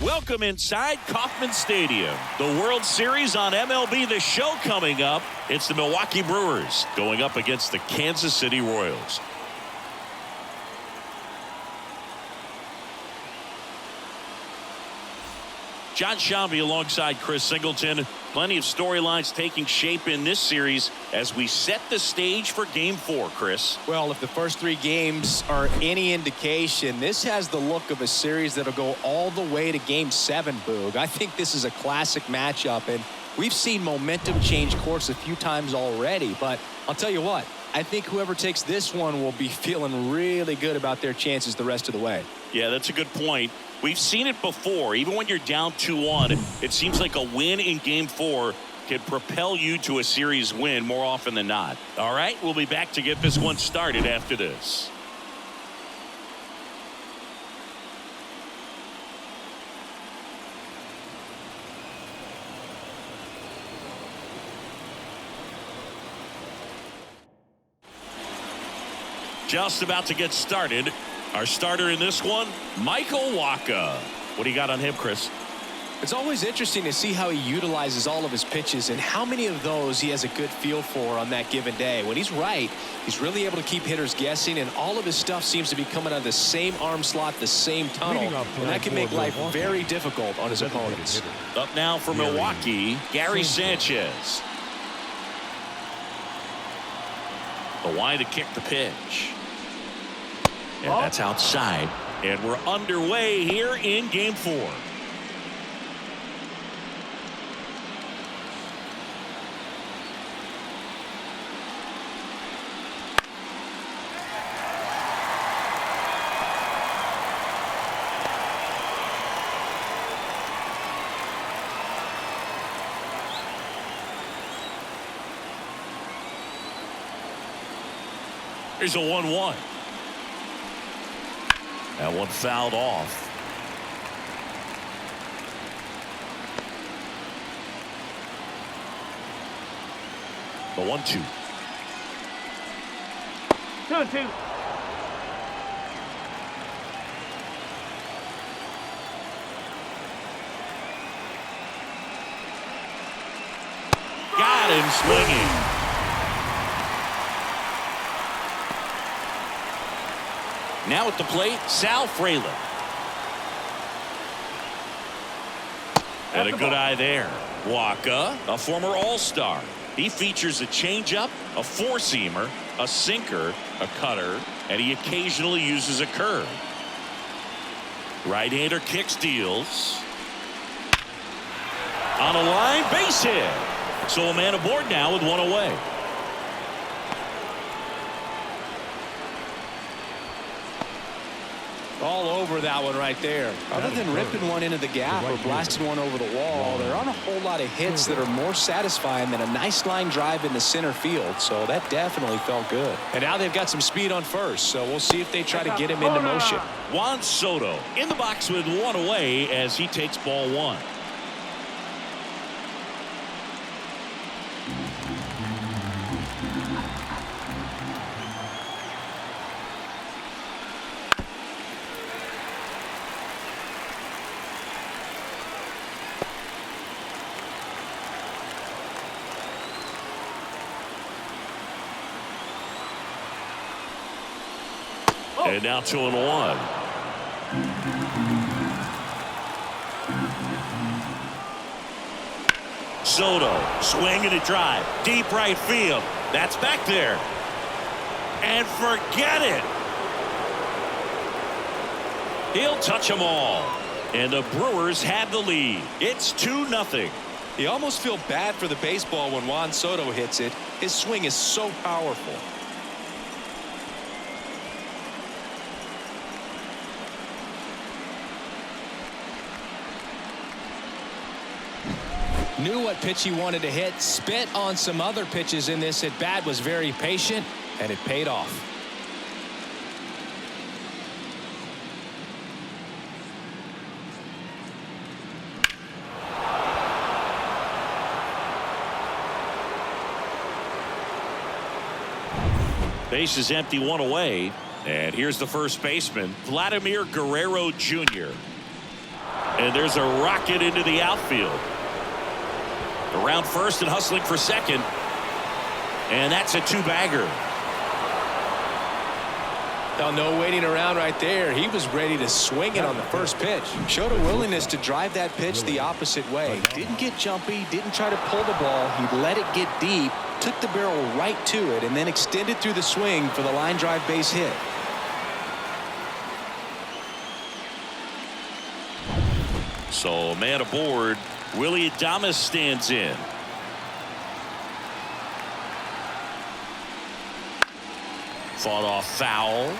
Welcome inside Kauffman Stadium. The World Series on MLB The Show coming up. It's the Milwaukee Brewers going up against the Kansas City Royals. John Shambi alongside Chris Singleton. Plenty of storylines taking shape in this series as we set the stage for Game 4, Chris. Well, if the first 3 games are any indication, this has the look of a series that'll go all the way to Game 7, Boog. I think this is a classic matchup, and we've seen momentum change course a few times already. But I'll tell you what, I think whoever takes this one will be feeling really good about their chances the rest of the way. Yeah, that's a good point. We've seen it before. Even when you're down 2-1, it seems like a win in Game 4 can propel you to a series win more often than not. All right, we'll be back to get this one started after this. Just about to get started. Our starter in this one, Michael Wacha. What do you got on him, Chris? It's always interesting to see how he utilizes all of his pitches and how many of those he has a good feel for on that given day. When he's right, he's really able to keep hitters guessing, and all of his stuff seems to be coming out of the same arm slot, the same tunnel, and that can make life very difficult on his opponents. Up now for Milwaukee, Gary Sanchez. The wide to kick the pitch. And that's outside. And we're underway here in Game 4. Here's a 1-1. That one fouled off. The 1-2. 2-2. Got him swinging. Now at the plate, Sal Frelick. And a good eye there. Wacha, a former All-Star. He features a changeup, a four-seamer, a sinker, a cutter, and he occasionally uses a curve. Right-hander kick steals. On a line, base hit. So a man aboard now with one away. All over that one right there. Other than ripping one into the gap or blasting one over the wall, there aren't a whole lot of hits that are more satisfying than a nice line drive into center field. So that definitely felt good. And now they've got some speed on first, so we'll see if they try to get him into motion. Juan Soto in the box with one away as he takes ball 1. And now 2-1. Soto swinging a drive. Deep right field. That's back there. And forget it. He'll touch them all. And the Brewers have the lead. It's 2-0. You almost feel bad for the baseball when Juan Soto hits it. His swing is so powerful. Knew what pitch he wanted to hit, spit on some other pitches in this at bat, was very patient, and it paid off. Base is empty, one away. And here's the first baseman, Vladimir Guerrero Jr. And there's a rocket into the outfield. Around first and hustling for second. And that's a two-bagger. Now, no waiting around right there. He was ready to swing it on the first pitch. Showed a willingness to drive that pitch the opposite way. Didn't get jumpy, didn't try to pull the ball. He let it get deep, took the barrel right to it, and then extended through the swing for the line drive base hit. So, man aboard, Willie Adames stands in. Fought off foul.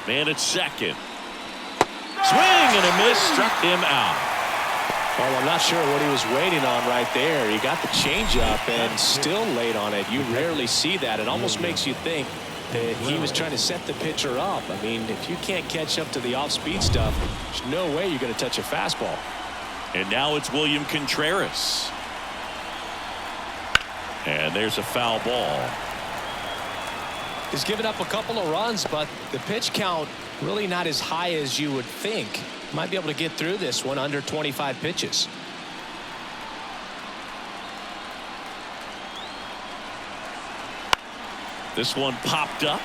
Man at second. Swing and a miss, struck him out. Well, I'm not sure what he was waiting on right there. He got the changeup and still late on it. You rarely see that. It almost makes you think that he was trying to set the pitcher up. I mean, if you can't catch up to the off-speed stuff, there's no way you're going to touch a fastball. And now it's William Contreras. And there's a foul ball. He's given up a couple of runs, but the pitch count really not as high as you would think. Might be able to get through this one under 25 pitches. This one popped up.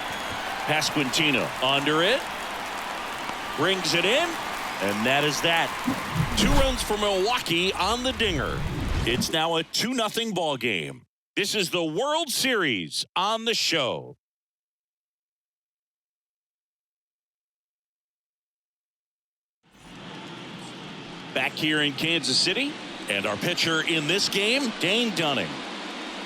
Pasquantino under it. Brings it in. And that is that. 2 runs for Milwaukee on the dinger. It's now a 2-0 ball game. This is the World Series on the show. Back here in Kansas City, and our pitcher in this game, Dane Dunning.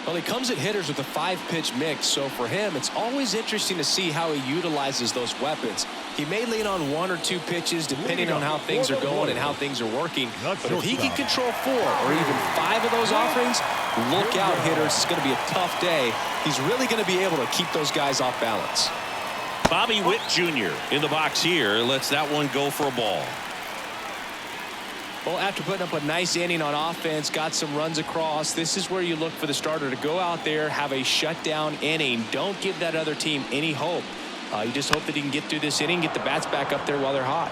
Well, he comes at hitters with a 5-pitch mix, so for him, it's always interesting to see how he utilizes those weapons. He may lean on 1 or 2 pitches depending on how things are going and how things are working. But if he can control 4 or even 5 of those offerings, look out, hitters. It's going to be a tough day. He's really going to be able to keep those guys off balance. Bobby Witt Jr. in the box here lets that one go for a ball. Well, after putting up a nice inning on offense, got some runs across, this is where you look for the starter to go out there, have a shutdown inning. Don't give that other team any hope. You just hope that he can get through this inning, get the bats back up there while they're hot.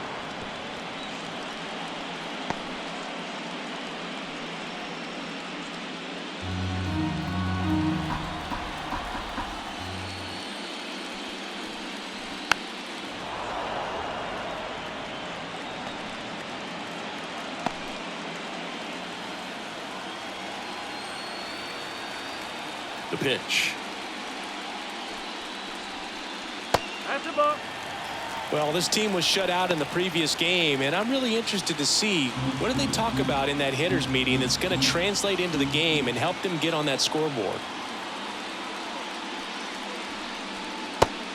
The pitch. That's a ball. Well, this team was shut out in the previous game, and I'm really interested to see what do they talk about in that hitters meeting that's going to translate into the game and help them get on that scoreboard.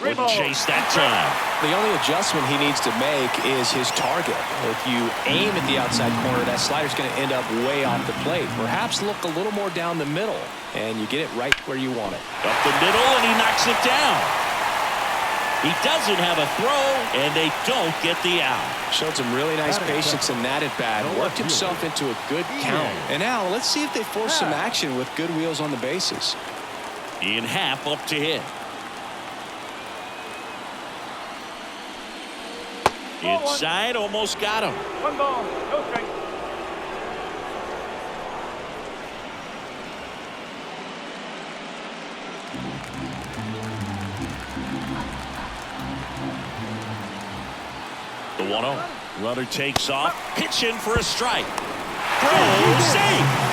Wouldn't chase that time. The only adjustment he needs to make is his target. If you aim at the outside corner, that slider's going to end up way off the plate. Perhaps look a little more down the middle, and you get it right where you want it. Up the middle, and he knocks it down. He doesn't have a throw, and they don't get the out. Showed some really nice patience in that at bat. Worked himself into a good count. And now let's see if they force some action with good wheels on the bases. Ian Happ up to hit. Inside, almost got him. 1 ball, no strike. The 1-0. Runner takes off. Pitch in for a strike. Throw, safe.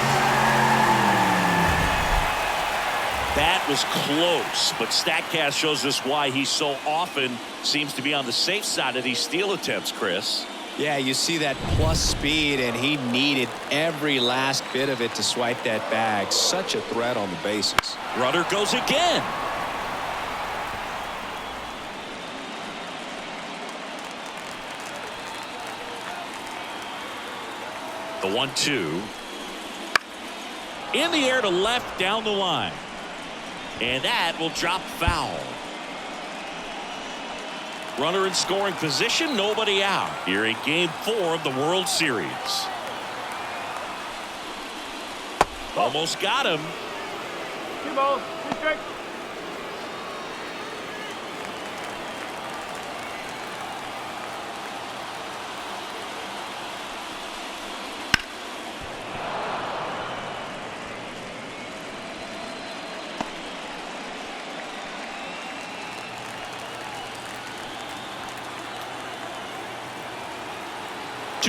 That was close, but StatCast shows us why he so often seems to be on the safe side of these steal attempts, Chris. Yeah, you see that plus speed, and he needed every last bit of it to swipe that bag. Such a threat on the bases. Runner goes again. The 1-2. In the air to left down the line. And that will drop foul. Runner in scoring position, nobody out. Here in Game 4 of the World Series. Almost got him. 2 balls, 2 strikes.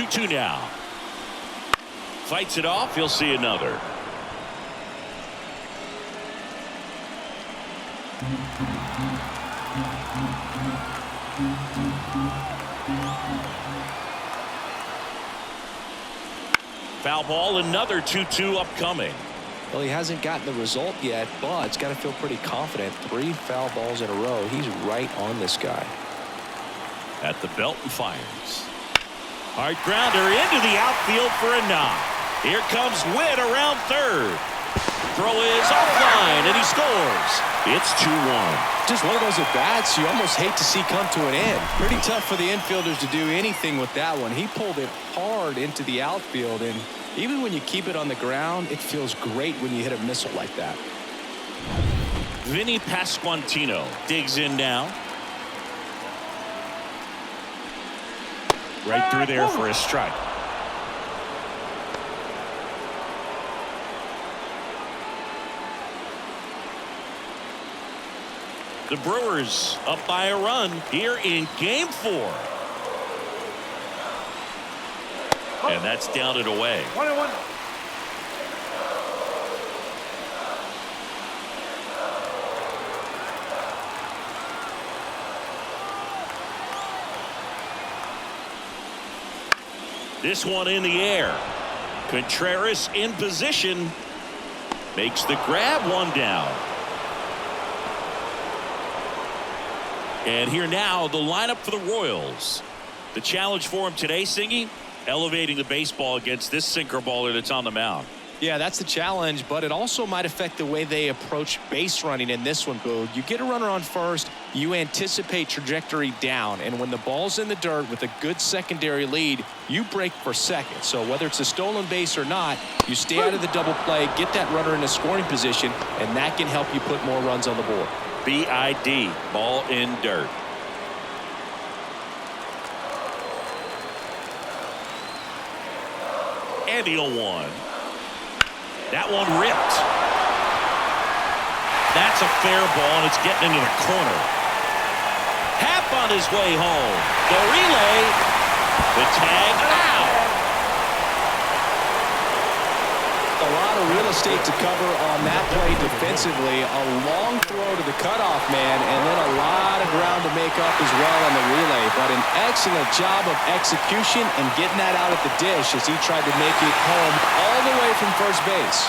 Two now. Fights it off. He'll see another. Foul ball, another 2-2 upcoming. Well, he hasn't gotten the result yet, but he's got to feel pretty confident. 3 foul balls in a row. He's right on this guy. At the belt and fires. Hard grounder into the outfield for a knock. Here comes Witt around third. Throw is offline, and he scores. It's 2-1. Just one of those at-bats you almost hate to see come to an end. Pretty tough for the infielders to do anything with that one. He pulled it hard into the outfield, and even when you keep it on the ground, it feels great when you hit a missile like that. Vinny Pasquantino digs in now. Right through there for a strike. The Brewers up by a run here in Game 4. And that's down and away. 1-1. This one in the air. Contreras in position. Makes the grab, 1 down. And here now, the lineup for the Royals. The challenge for him today, Singy, elevating the baseball against this sinker baller that's on the mound. Yeah, that's the challenge, but it also might affect the way they approach base running in this one, Boog. You get a runner on first, you anticipate trajectory down, and when the ball's in the dirt with a good secondary lead, you break for second. So whether it's a stolen base or not, you stay out of the double play, get that runner in a scoring position, and that can help you put more runs on the board. BID, ball in dirt. And the 0-1. That one ripped. That's a fair ball, and it's getting into the corner. Happ on his way home. The relay. The tag out. A lot of real estate to cover on that play defensively. A long throw to the cutoff man, and then a lot of ground to make up as well on the relay. But an excellent job of execution and getting that out at the dish as he tried to make it home all the way from first base.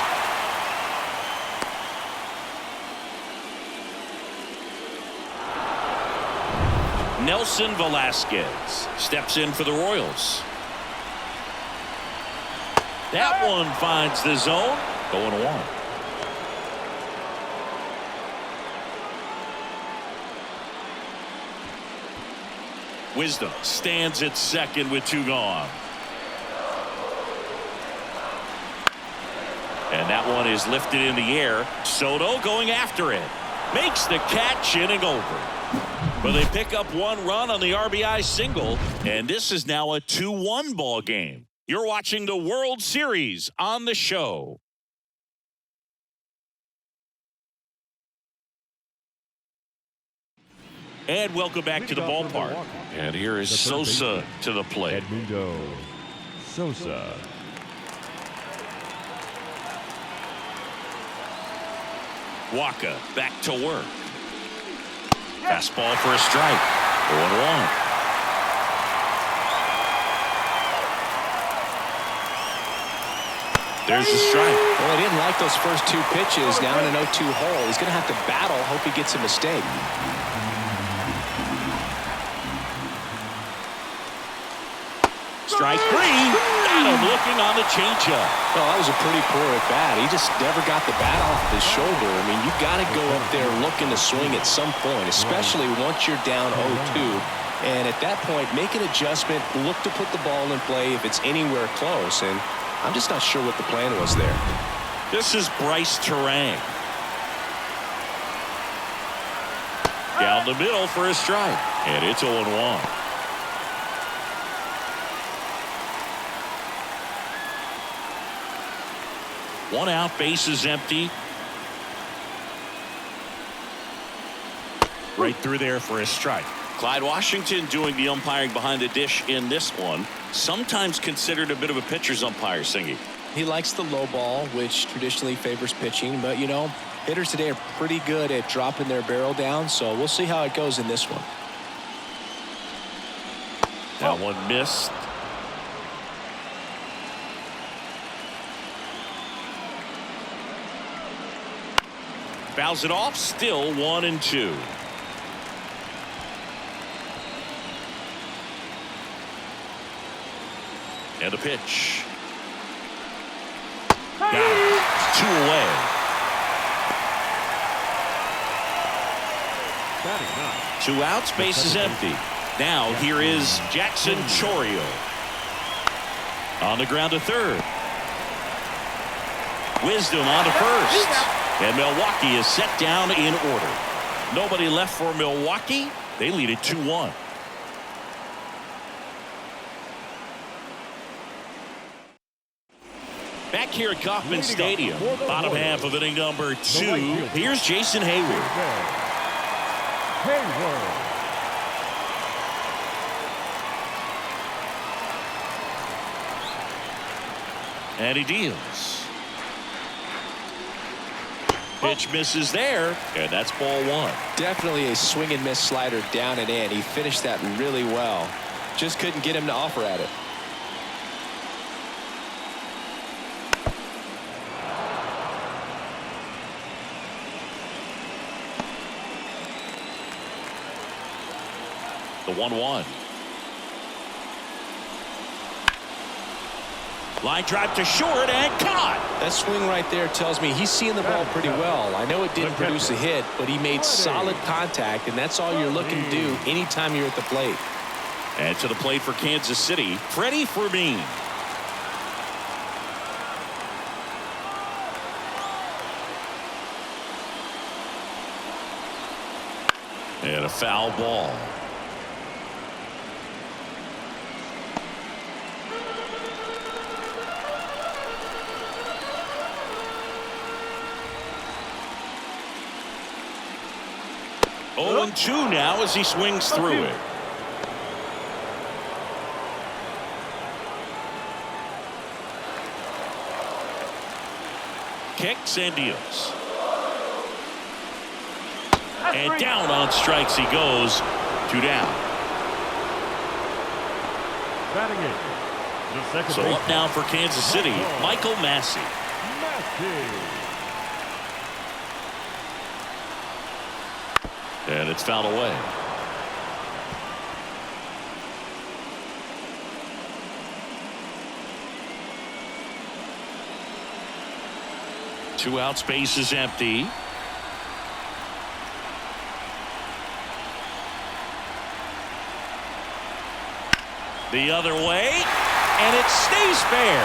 Nelson Velasquez steps in for the Royals. That one finds the zone. 0-1. Wisdom stands at second with 2 gone. And that one is lifted in the air. Soto going after it. Makes the catch, inning over. But they pick up 1 run on the RBI single. And this is now a 2-1 ball game. You're watching the World Series on the show. And welcome back to the ballpark. And here is Sosa to the plate. Edmundo Sosa. Waka back to work. Fastball for a strike. 0-1. There's the strike. Well, he didn't like those first 2 pitches down in an 0-2 hole. He's going to have to battle, hope he gets a mistake. Strike three. Got him looking on the changeup. Well, that was a pretty poor at bat. He just never got the bat off of his shoulder. I mean, you got to go up there looking to swing at some point, especially once you're down 0-2. And at that point, make an adjustment, look to put the ball in play if it's anywhere close. And I'm just not sure what the plan was there. This is Bryce Terang. Down the middle for a strike. And it's 0-1. One out, bases empty. Right through there for a strike. Clyde Washington doing the umpiring behind the dish in this one. Sometimes considered a bit of a pitcher's umpire, Singy. He likes the low ball, which traditionally favors pitching. But, you know, hitters today are pretty good at dropping their barrel down. So we'll see how it goes in this one. That one missed. Fouls it off. Still 1-2. And a pitch. Got it. 2 away. Two outs, bases empty. Now here is Jackson Chourio. On the ground to third. Wisdom on to first. And Milwaukee is set down in order. Nobody left for Milwaukee. They lead it 2-1. Back here at Kauffman Stadium, bottom half of inning number 2. Here's Jason Hayward. And he deals. Pitch misses there, and that's ball 1. Definitely a swing and miss slider down and in. He finished that really well. Just couldn't get him to offer at it. The 1-1. Line drive to short and caught. That swing right there tells me he's seeing the ball pretty well. I know it didn't produce a hit, but he made solid contact, and that's all you're looking to do anytime you're at the plate. And to the plate for Kansas City, Freddie Fermin. And a foul ball. Oh, 0-2 now as he swings through it. Kicks and deals. And down on strikes he goes. 2 down. So up now for Kansas City, Michael Massey. And it's fouled away. Two outs, base is empty. The other way, and it stays fair.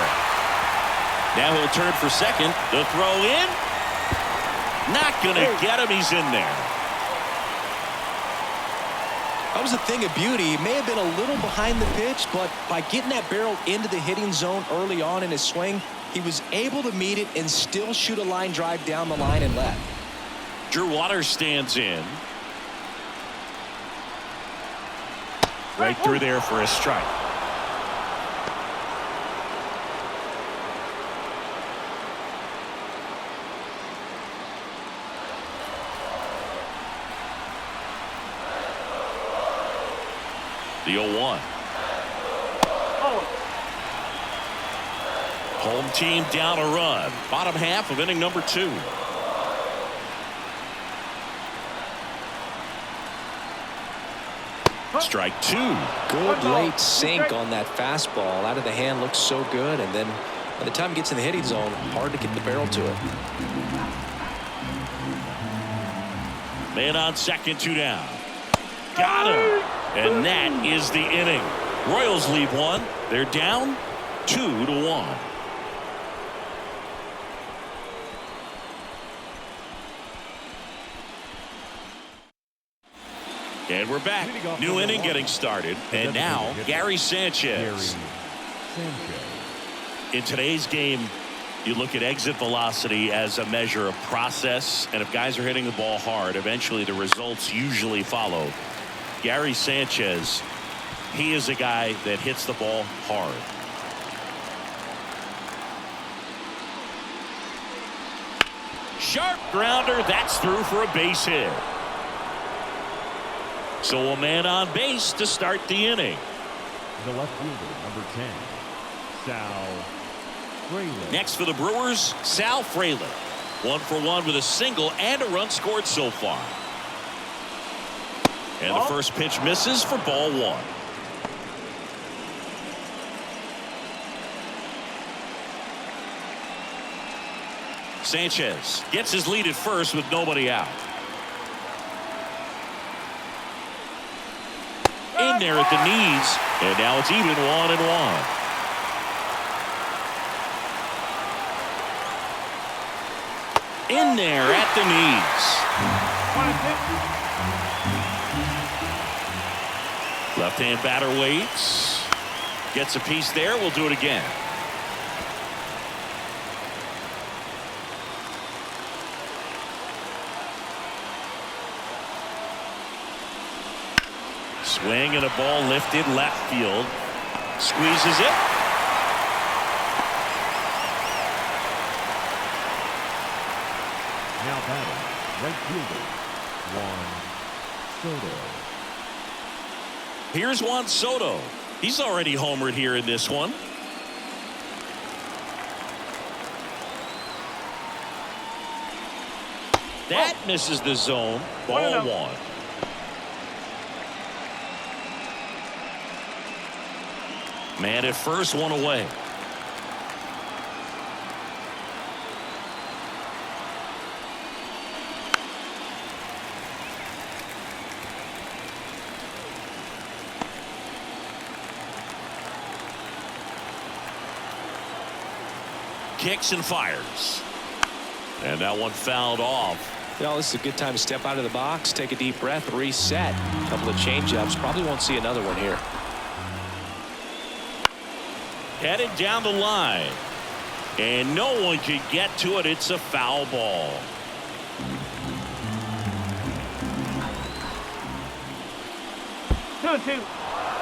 Now he'll turn for second. The throw in. Not going to get him. He's in there. That was a thing of beauty. He may have been a little behind the pitch, but by getting that barrel into the hitting zone early on in his swing, he was able to meet it and still shoot a line drive down the line and left. Drew Waters stands in. Right through there for a strike. The 0-1. Home team down a run. Bottom half of inning number 2. Strike two. Good late sink on that fastball. Out of the hand, looks so good, and then by the time it gets in the hitting zone, hard to get the barrel to it. Man on second, 2 down. Got him. And that is the inning. Royals lead one. They're down 2-1. And we're back. New inning getting started. And now Gary Sanchez. In today's game, you look at exit velocity as a measure of process. And if guys are hitting the ball hard, eventually the results usually follow. Gary Sanchez, he is a guy that hits the ball hard. Sharp grounder. That's through for a base hit. So a man on base to start the inning. The left fielder, number 10, Sal Frelick. Next for the Brewers, Sal Frelick. 1 for 1 with a single and a run scored so far. And the first pitch misses for ball 1. Sanchez gets his lead at first with nobody out. In there at the knees, and now it's even 1-1. In there at the knees. Left-hand batter waits. Gets a piece there. We'll do it again. Swing and a ball lifted left field. Squeezes it. Now batting, right fielder, Juan Soto. Here's Juan Soto. He's already homered here in this one. That misses the zone. Ball 1. Man at first, 1 away. Kicks and fires. And that one fouled off. You know, this is a good time to step out of the box, take a deep breath, reset. A couple of change-ups. Probably won't see another one here. Headed down the line. And no one could get to it. It's a foul ball.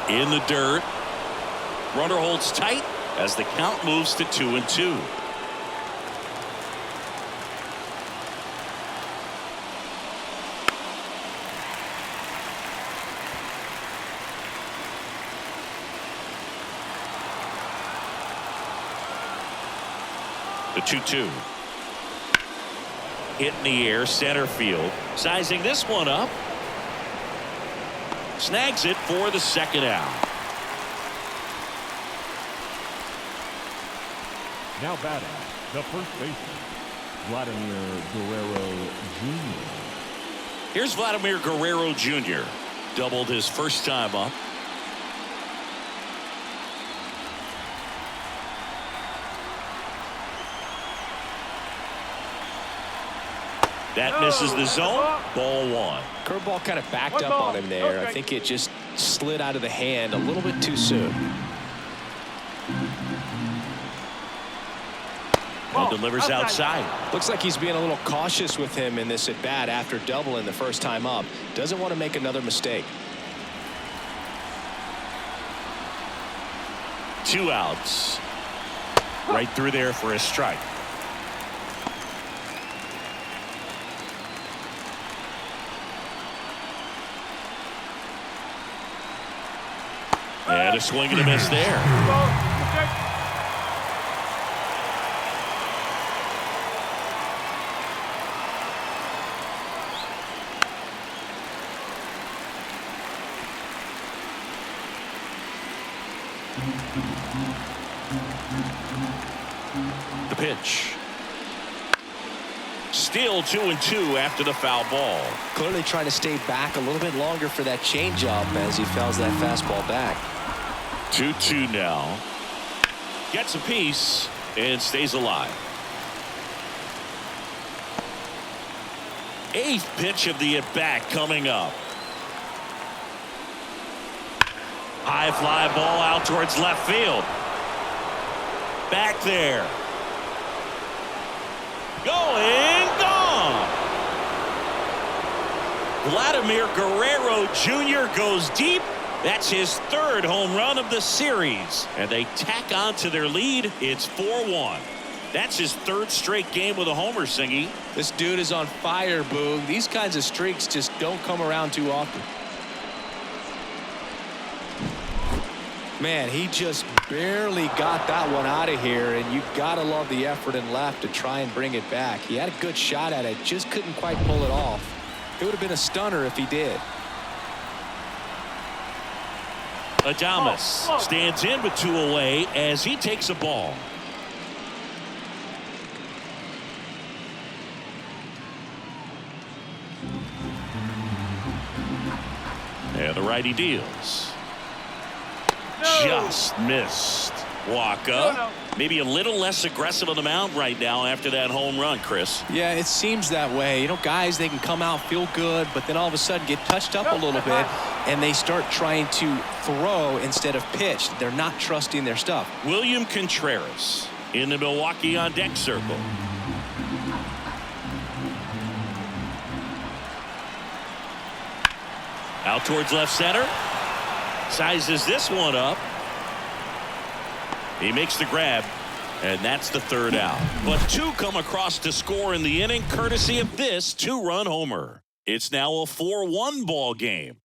In the dirt. Runner holds tight as the count moves to 2-2. The 2-2. Hit in the air, center field. Sizing this one up. Snags it for the second out. Now batting, the first baseman, Vladimir Guerrero Jr. Here's Vladimir Guerrero Jr. Doubled his first time up. That misses the zone. Ball 1. Curveball kind of backed up on him there. I think it just slid out of the hand a little bit too soon. And delivers outside. Looks like he's being a little cautious with him in this at bat after doubling the first time up. Doesn't want to make another mistake. 2 outs. Right through there for a strike. And a swing and a miss there. The pitch. Still 2-2 after the foul ball. Clearly trying to stay back a little bit longer for that changeup as he fouls that fastball back. 2-2 now. Gets a piece and stays alive. 8th pitch of the at-bat coming up. High fly ball out towards left field. Back there. Going, gone. Vladimir Guerrero Jr. goes deep. That's his 3rd home run of the series. And they tack on to their lead. It's 4-1. That's his 3rd straight game with a homer, Singy. This dude is on fire, Boog. These kinds of streaks just don't come around too often. Man, he just barely got that one out of here, and you gotta love the effort in left to try and bring it back. He had a good shot at it, just couldn't quite pull it off. It would have been a stunner if he did. Adames stands in with 2 away as he takes a ball. And the righty deals. Just missed. Walker. Maybe a little less aggressive on the mound right now after that home run, Chris. Yeah, it seems that way. You know, guys, they can come out, feel good, but then all of a sudden get touched up a little bit, and they start trying to throw instead of pitch. They're not trusting their stuff. William Contreras in the Milwaukee on deck circle. Out towards left center. Sizes this one up. He makes the grab, and that's the 3rd out. But 2 come across to score in the inning, courtesy of this 2-run homer. It's now a 4-1 ball game.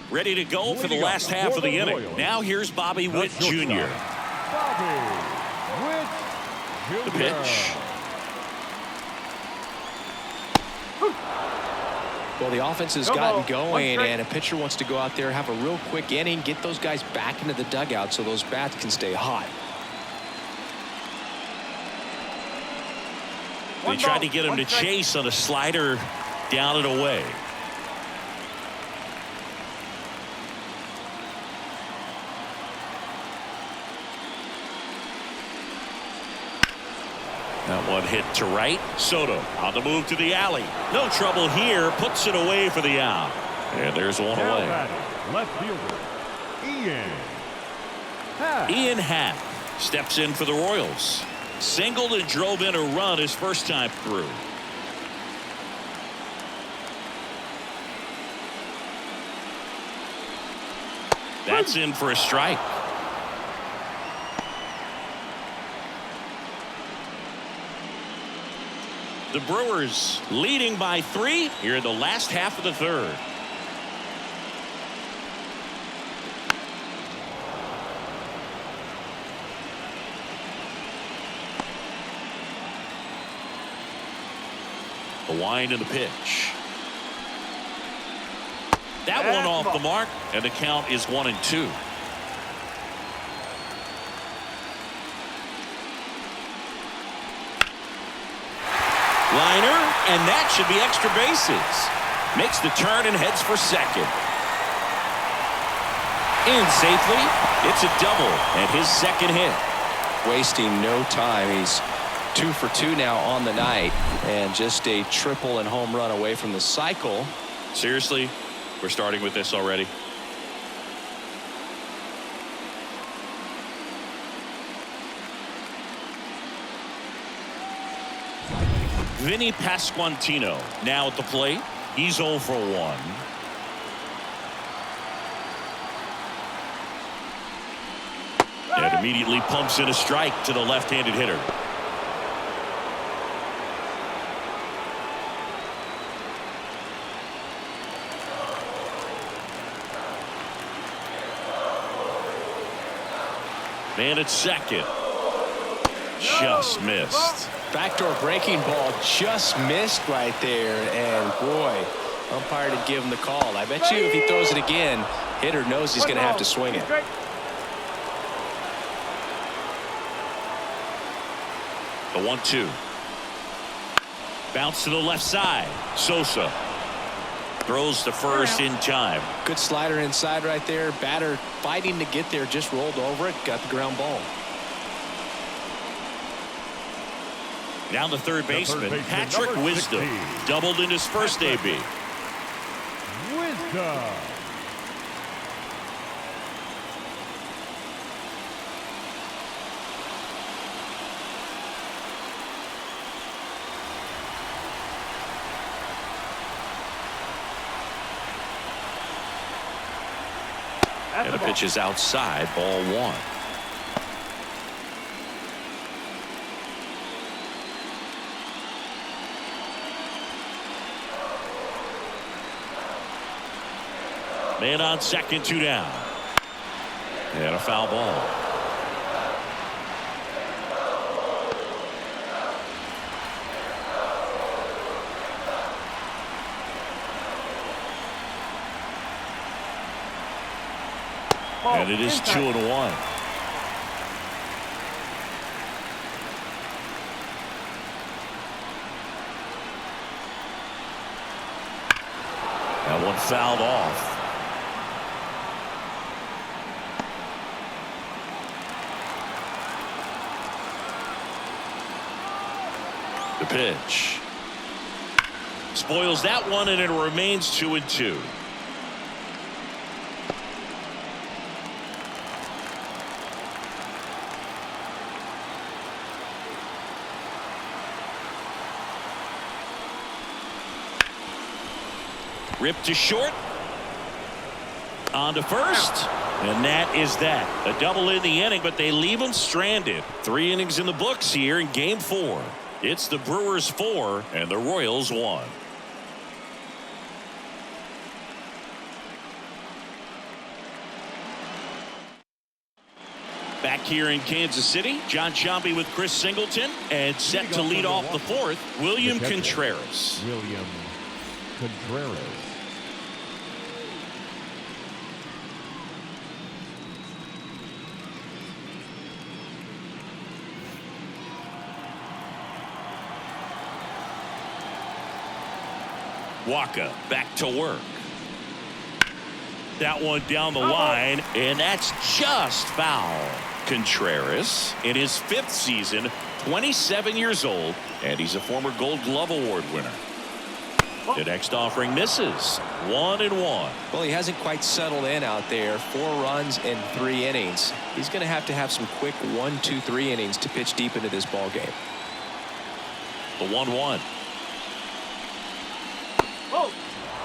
Ready to go for the last half of the inning. Now here's Bobby Witt Jr. The pitch. Well, the offense has gotten going, and a pitcher wants to go out there, have a real quick inning, get those guys back into the dugout so those bats can stay hot. They tried to get him to chase on a slider down and away. That one hit to right. Soto on the move to the alley. No trouble here. Puts it away for the out. And there's one away. Left fielder, Ian Happ. Ian Happ steps in for the Royals. Singled and drove in a run his first time through. That's in for a strike. The Brewers leading by 3 here in the last half of the 3rd. The wind and the pitch. That one off the mark, and the count is 1-2. Liner, and that should be extra bases. Makes the turn and heads for second. In safely. It's a double and his 2nd hit. Wasting no time. He's 2 for 2 now on the night, and just a triple and home run away from the cycle. Seriously, we're starting with this already. Vinny Pasquantino now at the plate. He's 0 for 1. And immediately pumps in a strike to the left-handed hitter. Man at second. Just missed. Backdoor breaking ball just missed right there. And, boy, umpire didn't give him the call. I bet you if he throws it again, hitter knows he's going to have to swing it. The 1-2. Bounce to the left side. Sosa throws to first in time. Good slider inside right there. Batter fighting to get there, just rolled over it, got the ground ball. Now the third baseman, Patrick number Wisdom, 16. doubled in his first AB. Wisdom. And the pitch is outside, ball 1. Man on second, 2 down. And a foul ball. And it is 2-1. That one fouled off. The pitch. Spoils that one, and it remains 2-2. Ripped to short. On to first. And that is that. A double in the inning, but they leave him stranded. 3 innings in the books here in game 4. It's the Brewers 4 and the Royals 1. Back here in Kansas City, John Sciambi with Chris Singleton, and set to lead off the 4th, William Contreras. William Contreras. Waka back to work. That one down the line, and that's just foul. Contreras in his 5th season, 27 years old, and he's a former Gold Glove Award winner. The next offering misses. 1-1. Well, he hasn't quite settled in out there. 4 runs in 3 innings. He's going to have some quick 1, 2, 3 innings to pitch deep into this ball game. The 1-1.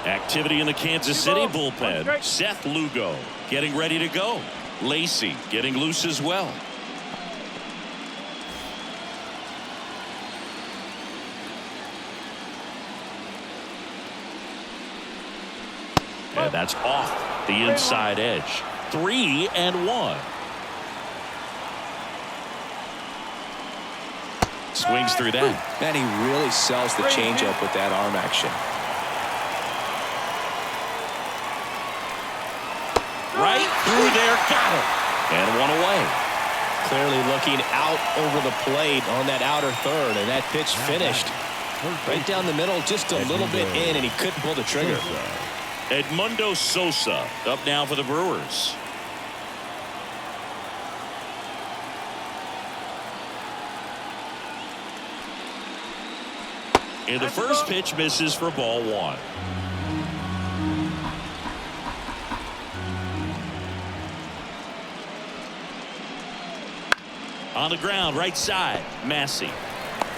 Activity in the Kansas City bullpen. Seth Lugo getting ready to go. Lacey getting loose as well. And that's off the inside edge. 3-1. Swings through that. Man, he really sells the changeup with that arm action. Right through there, got it. And 1 away. Clearly looking out over the plate on that outer third, and that pitch finished right down the middle, just a little bit in, and he couldn't pull the trigger. Edmundo Sosa up now for the Brewers. And the first pitch misses for ball 1. On the ground, right side, Massey.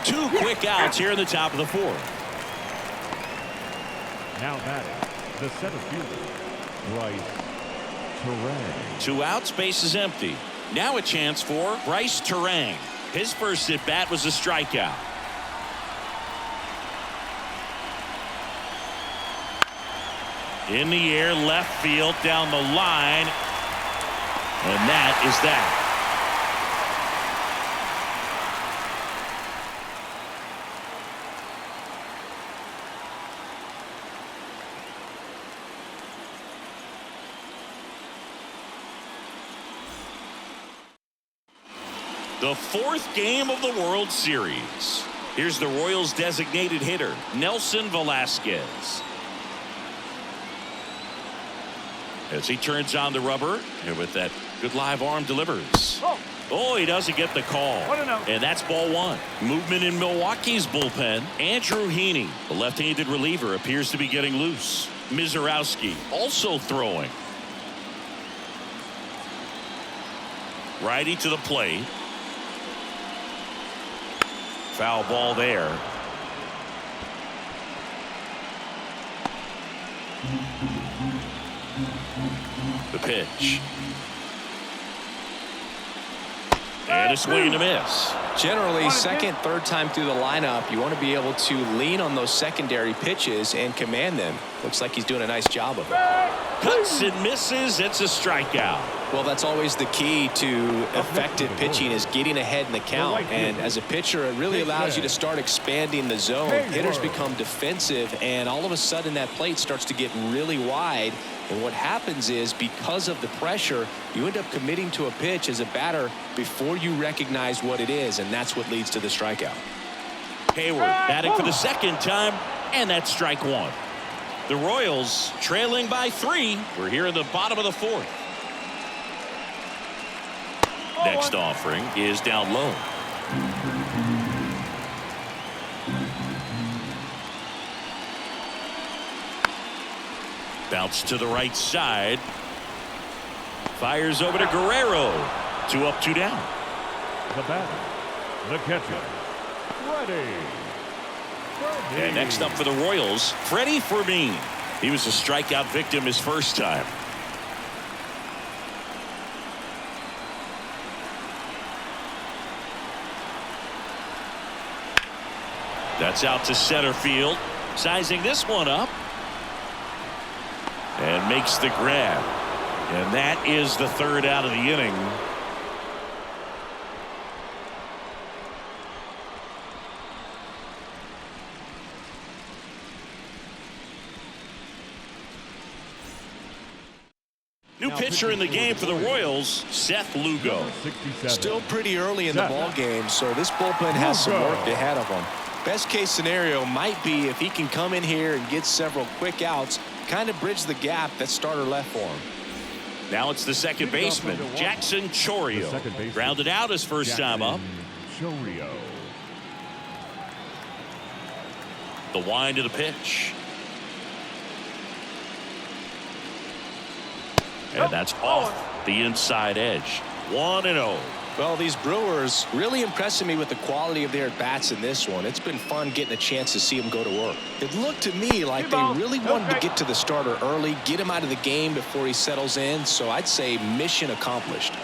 2 quick outs here in the top of the 4th. Now batting, the center fielder, Bryce Terang. 2 outs, base is empty. Now a chance for Bryce Terang. His first at bat was a strikeout. In the air, left field, down the line. And that is that. The fourth game of the World Series. Here's the Royals designated hitter, Nelson Velasquez. As he turns on the rubber, and with that good live arm delivers. Oh, he doesn't get the call. And that's ball one. Movement in Milwaukee's bullpen. Andrew Heaney, the left-handed reliever, appears to be getting loose. Mizorowski also throwing. Righty to the plate. Foul ball there. The pitch. And a swing and a miss. Generally, second, third time through the lineup, you want to be able to lean on those secondary pitches and command them. Looks like he's doing a nice job of it. Cuts and misses. It's a strikeout. Well, that's always the key to effective pitching, is getting ahead in the count. And as a pitcher, it really allows you to start expanding the zone. Hitters become defensive, and all of a sudden that plate starts to get really wide. And what happens is, because of the pressure, you end up committing to a pitch as a batter before you recognize what it is, and that's what leads to the strikeout. Hayward batting for the second time, and that's strike one. The Royals trailing by 3. We're here in the bottom of the fourth. Next offering is down low. Bounce to the right side. Fires over to Guerrero. 2 up, 2 down. The batter, the catcher, Freddie. And next up for the Royals, Freddie Fermin. He was a strikeout victim his first time. That's out to center field. Sizing this one up. And makes the grab. And that is the third out of the inning. New pitcher in the game for the Royals, Seth Lugo. Still pretty early in the ball game, so this bullpen has some work ahead of him. Best case scenario might be if he can come in here and get several quick outs, kind of bridge the gap that starter left for him. Now it's the second baseman, Jackson Chourio. Grounded out his first time up. Chourio. The wind of the pitch. And that's off the inside edge. 1-0. Well, these Brewers really impressing me with the quality of their at-bats in this one. It's been fun getting a chance to see them go to work. It looked to me like they really wanted to get to the starter early, get him out of the game before he settles in. So I'd say mission accomplished.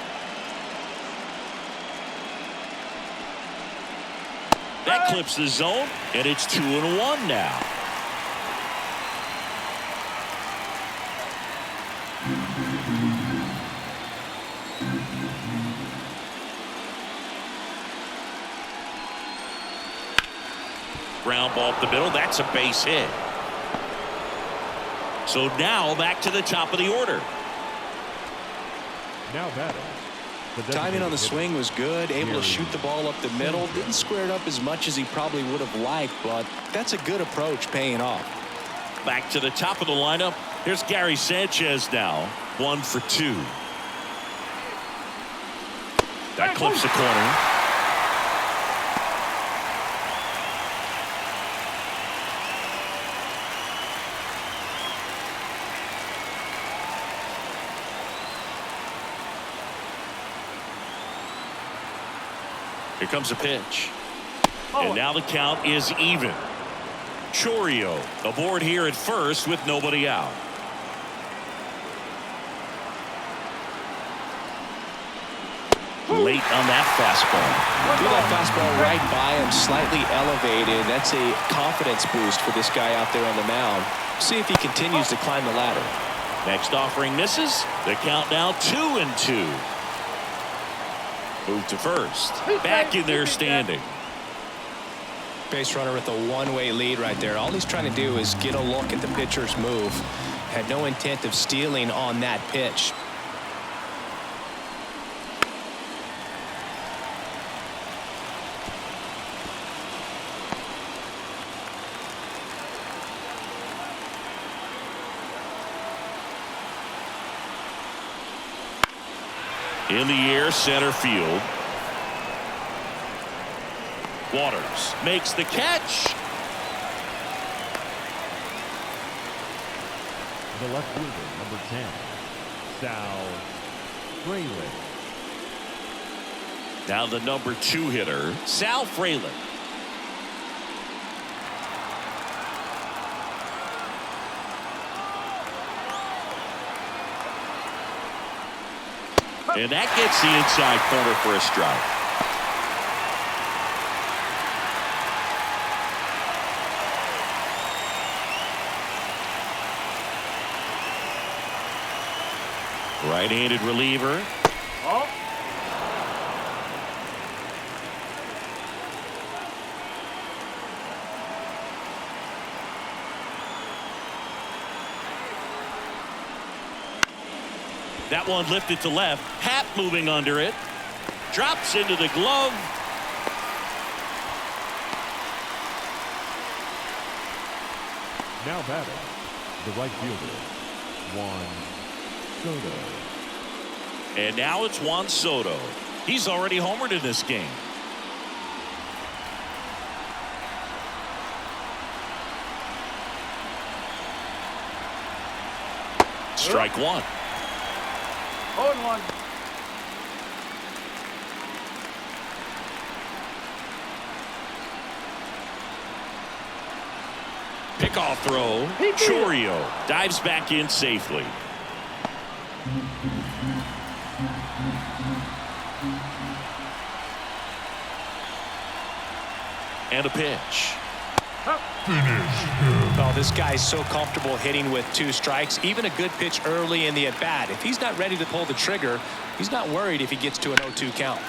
That clips the zone, and it's 2-1 now. Ground ball up the middle. That's a base hit. So now back to the top of the order. Now batting. Timing on the swing was good, able to shoot the ball up the middle. Didn't square it up as much as he probably would have liked, but that's a good approach, paying off. Back to the top of the lineup. Here's Gary Sanchez now. 1 for 2. That clips the corner. Here comes a pitch. And now the count is even. Chourio aboard here at first with nobody out. Late on that fastball. Threw that fastball right by him, slightly elevated. That's a confidence boost for this guy out there on the mound. See if he continues to climb the ladder. Next offering misses. The count now 2-2. Move to first. Back in there standing. Base runner with a one-way lead right there. All he's trying to do is get a look at the pitcher's move. Had no intent of stealing on that pitch. In the air, center field. Waters makes the catch. The left fielder, number 10, Sal Fraley. Now the number 2 hitter, Sal Fraley. And that gets the inside corner for a strike. Right-handed reliever. Oh. That one lifted to left. Hat moving under it. Drops into the glove. Now batting, the right fielder, Juan Soto. And now it's Juan Soto. He's already homered in this game. Strike one. 0-1. Pickoff throw. Chourio dives back in safely. And a pitch. Oh, this guy's so comfortable hitting with 2 strikes. Even a good pitch early in the at-bat. If he's not ready to pull the trigger, he's not worried if he gets to an 0-2 count.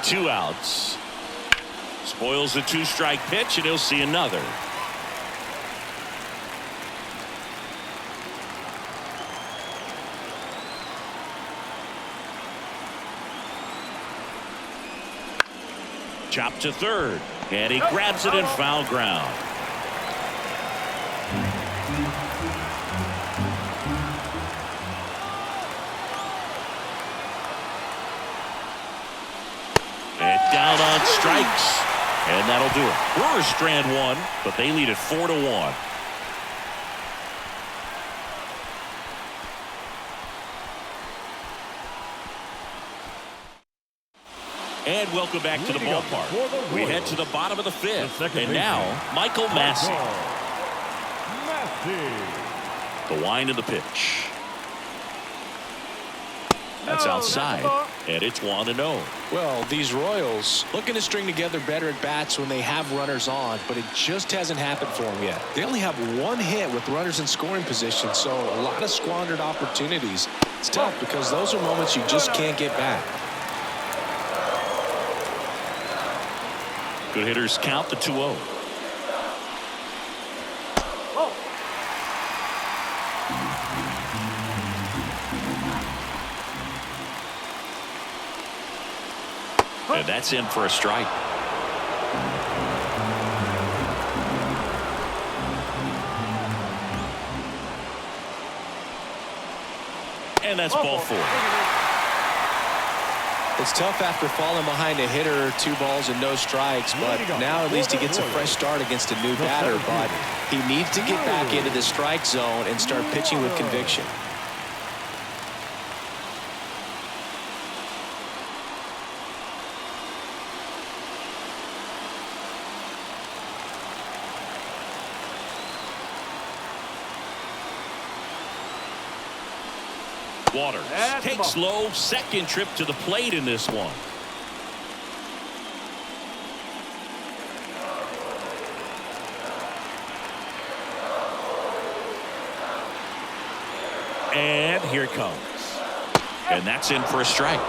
Two outs. Spoils the 2-strike pitch, and he'll see another. Chop to third, and he grabs it in foul ground. And down on strikes, and that'll do it. Brewers strand one, but they lead it 4-1. And welcome back to the ballpark. We head to the bottom of the 5th, and now Michael Massey. The wind of the pitch. That's outside, and it's 1-0. Well, these Royals looking to string together better at bats when they have runners on, but it just hasn't happened for them yet. They only have 1 hit with runners in scoring position, so a lot of squandered opportunities. It's tough because those are moments you just can't get back. Good hitters count the 2-0. And that's in for a strike. And that's ball 4. It's tough after falling behind a hitter, 2 balls and no strikes, but now at least he gets a fresh start against a new batter. But he needs to get back into the strike zone and start pitching with conviction. Waters takes low, second trip to the plate in this one. And here it comes. And that's in for a strike.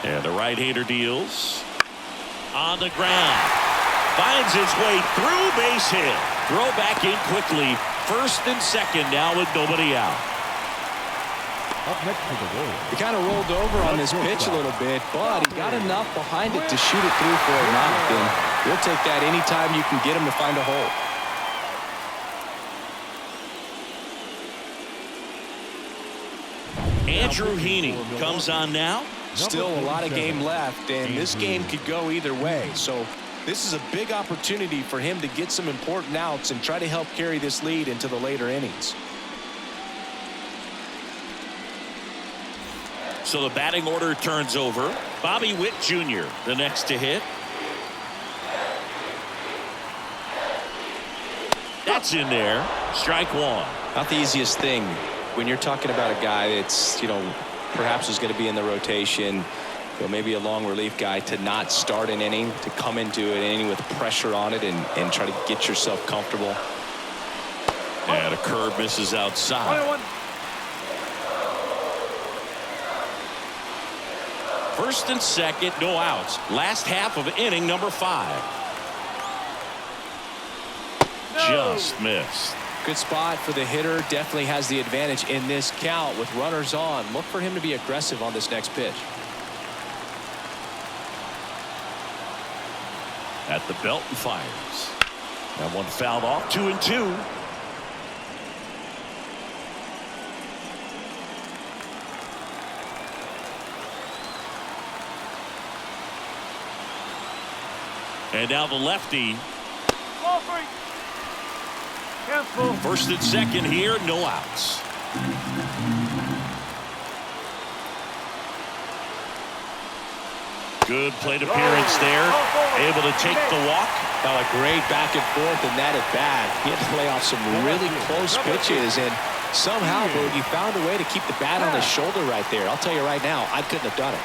And the right-hander deals. On the ground. Finds his way through, base hit. Throw back in quickly. First and second now with nobody out. Up next to the Royals. He kind of rolled over on this pitch a little bit, but he got enough behind it to shoot it through for a knock. And we'll take that anytime you can get him to find a hole. Andrew Heaney comes on now. Still a lot of game left, and this game could go either way. So this is a big opportunity for him to get some important outs and try to help carry this lead into the later innings. So the batting order turns over. Bobby Witt Jr., the next to hit. That's in there. Strike one. Not the easiest thing when you're talking about a guy that's, perhaps is going to be in the rotation, maybe a long relief guy, to not start an inning, to come into an inning with pressure on it and try to get yourself comfortable. And a curve misses outside. First and second, no outs. Last half of inning number 5. Just missed. Good spot for the hitter. Definitely has the advantage in this count with runners on. Look for him to be aggressive on this next pitch. At the belt and fires. That one fouled off. 2-2. And now the lefty. Ball three. Careful. First and second here, no outs. Good plate appearance there. Able to take the walk. Now a great back and forth in that at bat. He had to lay off some really close pitches, and somehow, Boog, he found a way to keep the bat on his shoulder right there. I'll tell you right now, I couldn't have done it.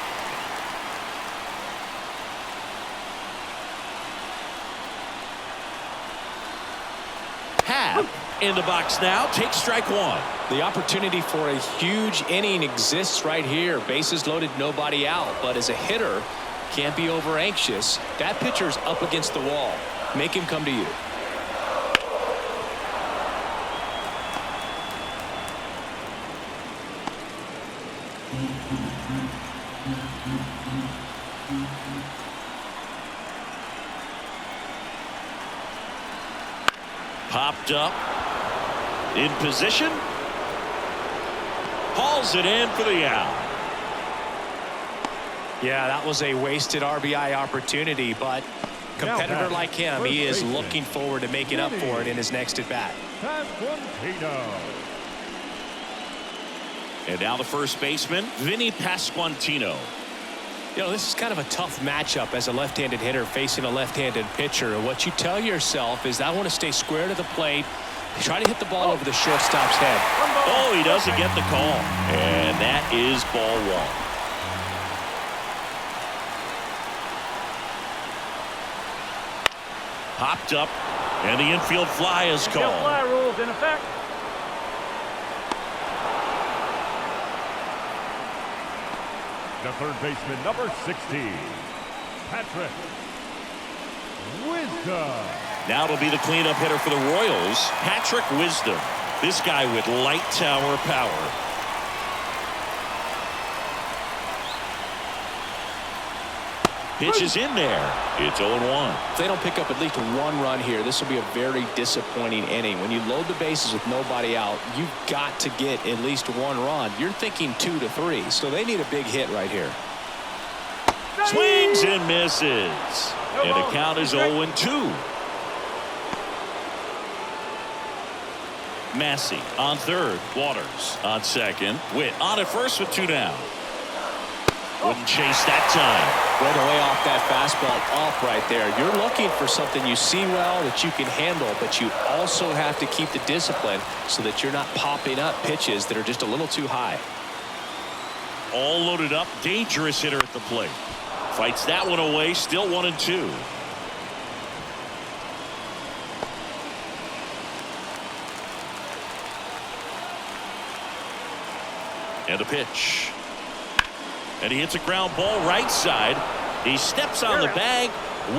In the box now, takes strike one. The opportunity for a huge inning exists right here. Bases loaded, nobody out. But as a hitter, can't be over anxious. That pitcher's up against the wall. Make him come to you. Popped up. In position. Hauls it in for the out. Yeah, that was a wasted RBI opportunity, but competitor like him, he is looking forward to making up for it in his next at bat. And now the first baseman, Vinny Pasquantino. This is kind of a tough matchup as a left-handed hitter facing a left-handed pitcher. And what you tell yourself is, I want to stay square to the plate, try to hit the ball over the shortstop's head. Oh, he doesn't get the call. And that is ball one. Popped up, and the infield fly is called. Fly rules in effect. The third baseman, number 60, Patrick Wisdom. Now it'll be the cleanup hitter for the Royals, Patrick Wisdom. This guy with light tower power. Pitch is in there. It's 0-1. If they don't pick up at least one run here, this will be a very disappointing inning. When you load the bases with nobody out, you've got to get at least one run. You're thinking 2 to 3, so they need a big hit right here. Swings and misses. And the count is 0-2. Massey on third. Waters on second. Witt on at first with 2 down. Wouldn't chase that time. Right away off that fastball off right there. You're looking for something you see well that you can handle, but you also have to keep the discipline so that you're not popping up pitches that are just a little too high. All loaded up. Dangerous hitter at the plate. Fights that one away. Still 1-2. And a pitch. And he hits a ground ball right side. He steps on the bag.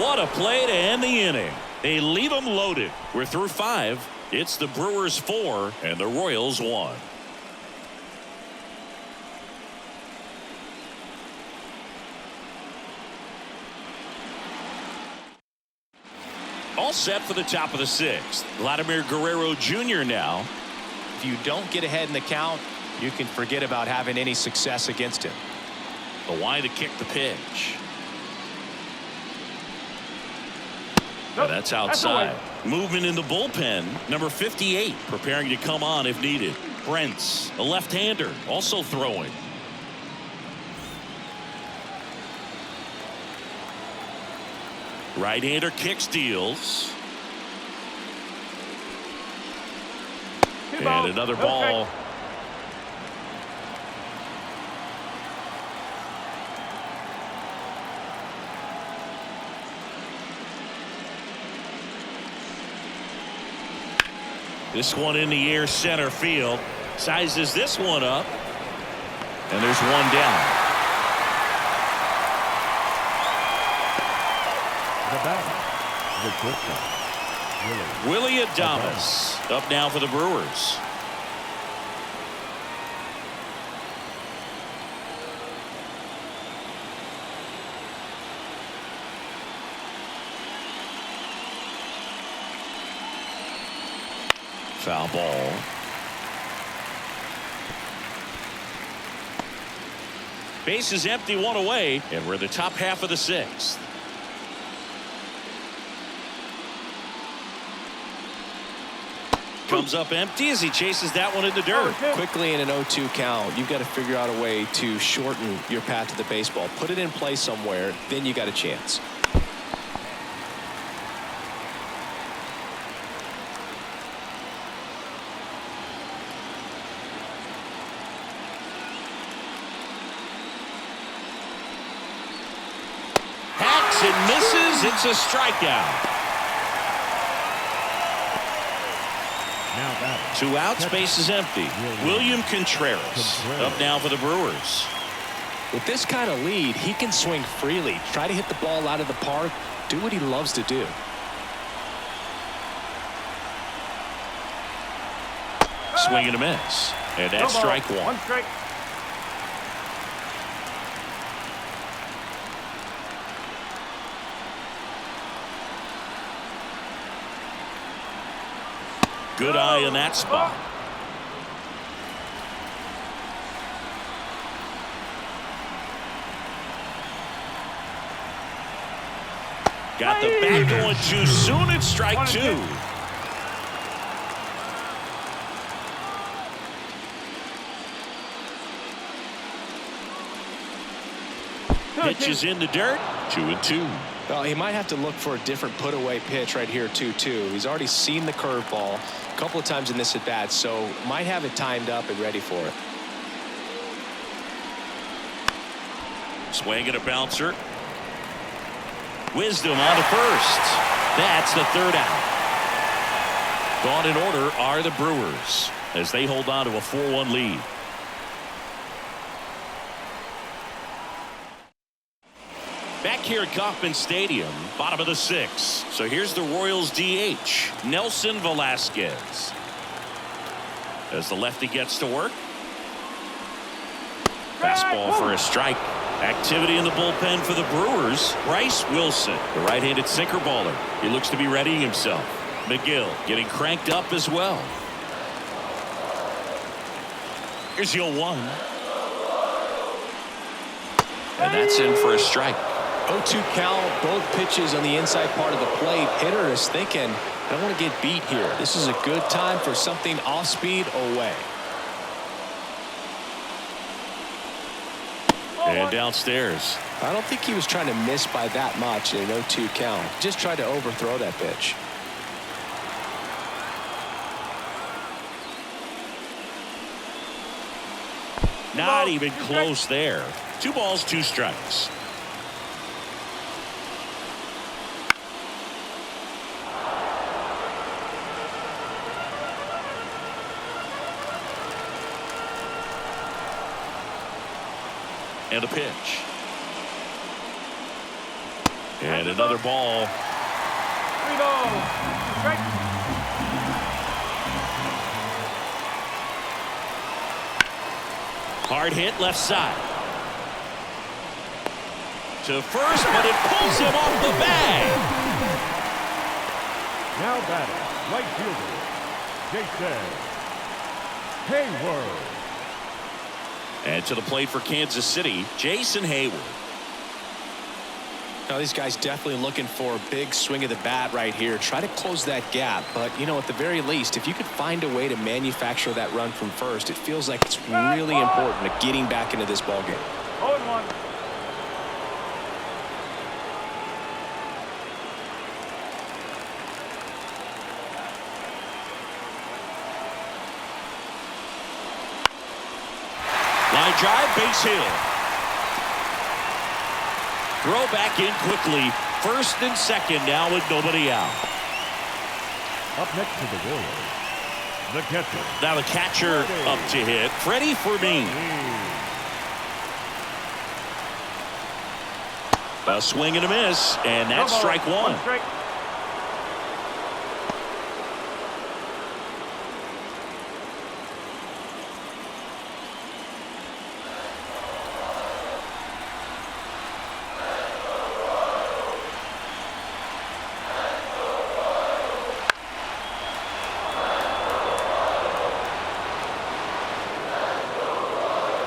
What a play to end the inning. They leave him loaded. We're through 5. It's the Brewers 4 and the Royals 1. All set for the top of the 6th. Vladimir Guerrero Jr. now. If you don't get ahead in the count, you can forget about having any success against him. The wide to kick the pitch. And that's outside. Movement in the bullpen. Number 58 preparing to come on if needed. Brent's a left-hander also throwing. Right-hander kicks, deals. And another ball. This one in the air, center field. Sizes this one up. And there's one down. The batter, the quick one, Willie Adames up now for the Brewers. Foul ball. Base is empty, one away, and we're in the top half of the 6th. Comes up empty as he chases that one in the dirt. Quickly in an 0-2 count, you've got to figure out a way to shorten your path to the baseball. Put it in play somewhere, then you got a chance. Hacks and misses. It's a strikeout. Two outs, base is empty. William Contreras up now for the Brewers. With this kind of lead, he can swing freely, try to hit the ball out of the park, do what he loves to do. Swing and a miss. And that's strike one. One strike. Good eye in that spot. Got the bat going too soon. It's strike 2. Pitches in the dirt. 2-2. Well, he might have to look for a different put-away pitch right here, 2-2. He's already seen the curveball a couple of times in this at-bat, so might have it timed up and ready for it. Swing and a bouncer. Wisdom on to first. That's the 3rd out. Gone in order are the Brewers as they hold on to a 4-1 lead. Back here at Kauffman Stadium, bottom of the 6th. So here's the Royals DH, Nelson Velasquez. As the lefty gets to work. Fastball for a strike. Activity in the bullpen for the Brewers. Bryce Wilson, the right-handed sinker baller. He looks to be readying himself. McGill getting cranked up as well. Here's your 1. And that's in for a strike. 0-2 count, both pitches on the inside part of the plate. Hitter is thinking, I don't want to get beat here. This is a good time for something off speed away. And downstairs. I don't think he was trying to miss by that much in an 0-2 count. Just tried to overthrow that pitch. Not even close there. 2 balls, 2 strikes. And a pitch. And another ball. 3 balls. Strike. Hard hit left side. To first, but it pulls him off the bag. Now batting, right fielder, Jason Hayward. And to the plate for Kansas City, Jason Hayward. Now these guys definitely looking for a big swing of the bat right here. Try to close that gap. But, you know, at the very least, if you could find a way to manufacture that run from first, it feels like it's really important to getting back into this ball game. 0-1. Line drive, base hit. Throw back in quickly. First and second now with nobody out. Up next to the Royals, the catcher. Now the catcher up to hit. Freddie Fermin. A swing and a miss, and that's strike one. Strike.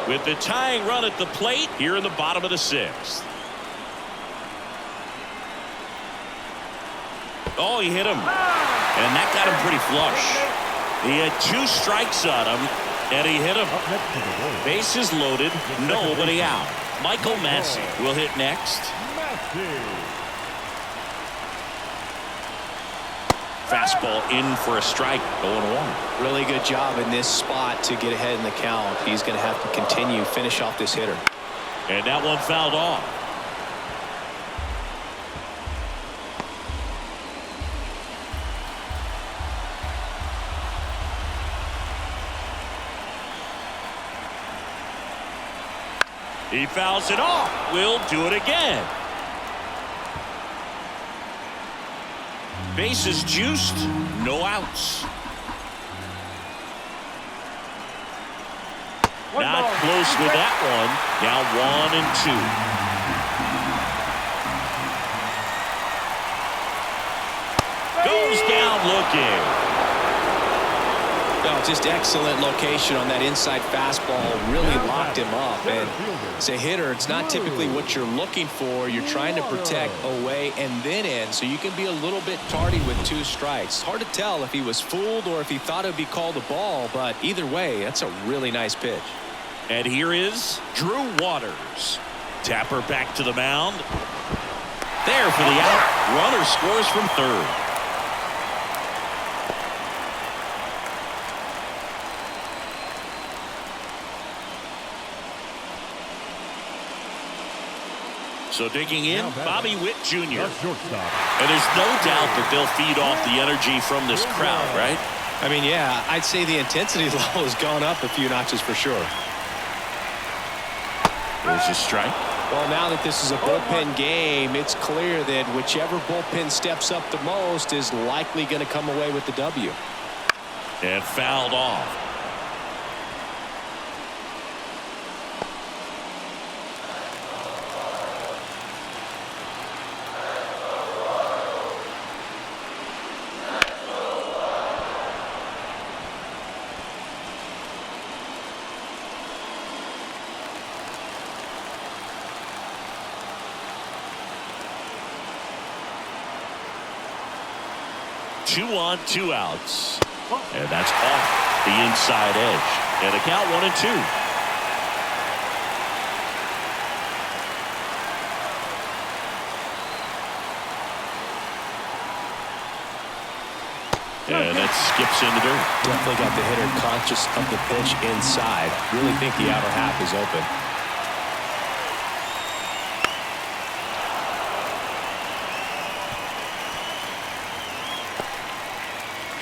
With the tying run at the plate here in the bottom of the sixth. Oh, he hit him. And that got him pretty flush. He had 2 strikes on him, and he hit him. Up next to the Royals, Bases loaded, nobody out. Michael Massey will hit next. Massey. Fastball in for a strike, 0-1. Really good job in this spot to get ahead in the count. He's going to have to continue, finish off this hitter. And that one fouled off. He fouls it off. We'll do it again. Bases juiced, no outs. Not close with that one. Now 1 and 2. Goes down looking. No, just excellent location on that inside fastball. Really locked him up. And as a hitter, it's not typically what you're looking for. You're trying to protect away and then in, so you can be a little bit tardy with 2 strikes. Hard to tell if he was fooled or if he thought it would be called a ball, but either way, that's a really nice pitch. And here is Drew Waters. Tapper back to the mound. There for the out. Runner scores from third. So digging in, Bobby Witt Jr. The shortstop. And there's no doubt that they'll feed off the energy from this crowd, right? I mean, yeah, I'd say the intensity level has gone up a few notches for sure. There's a strike. Well, now that this is a bullpen game, it's clear that whichever bullpen steps up the most is likely going to come away with the W. And fouled off. Two on, 2 outs. And that's off the inside edge. And a count 1 and 2. And that skips in the dirt. Definitely got the hitter conscious of the pitch inside. Really think the outer half is open.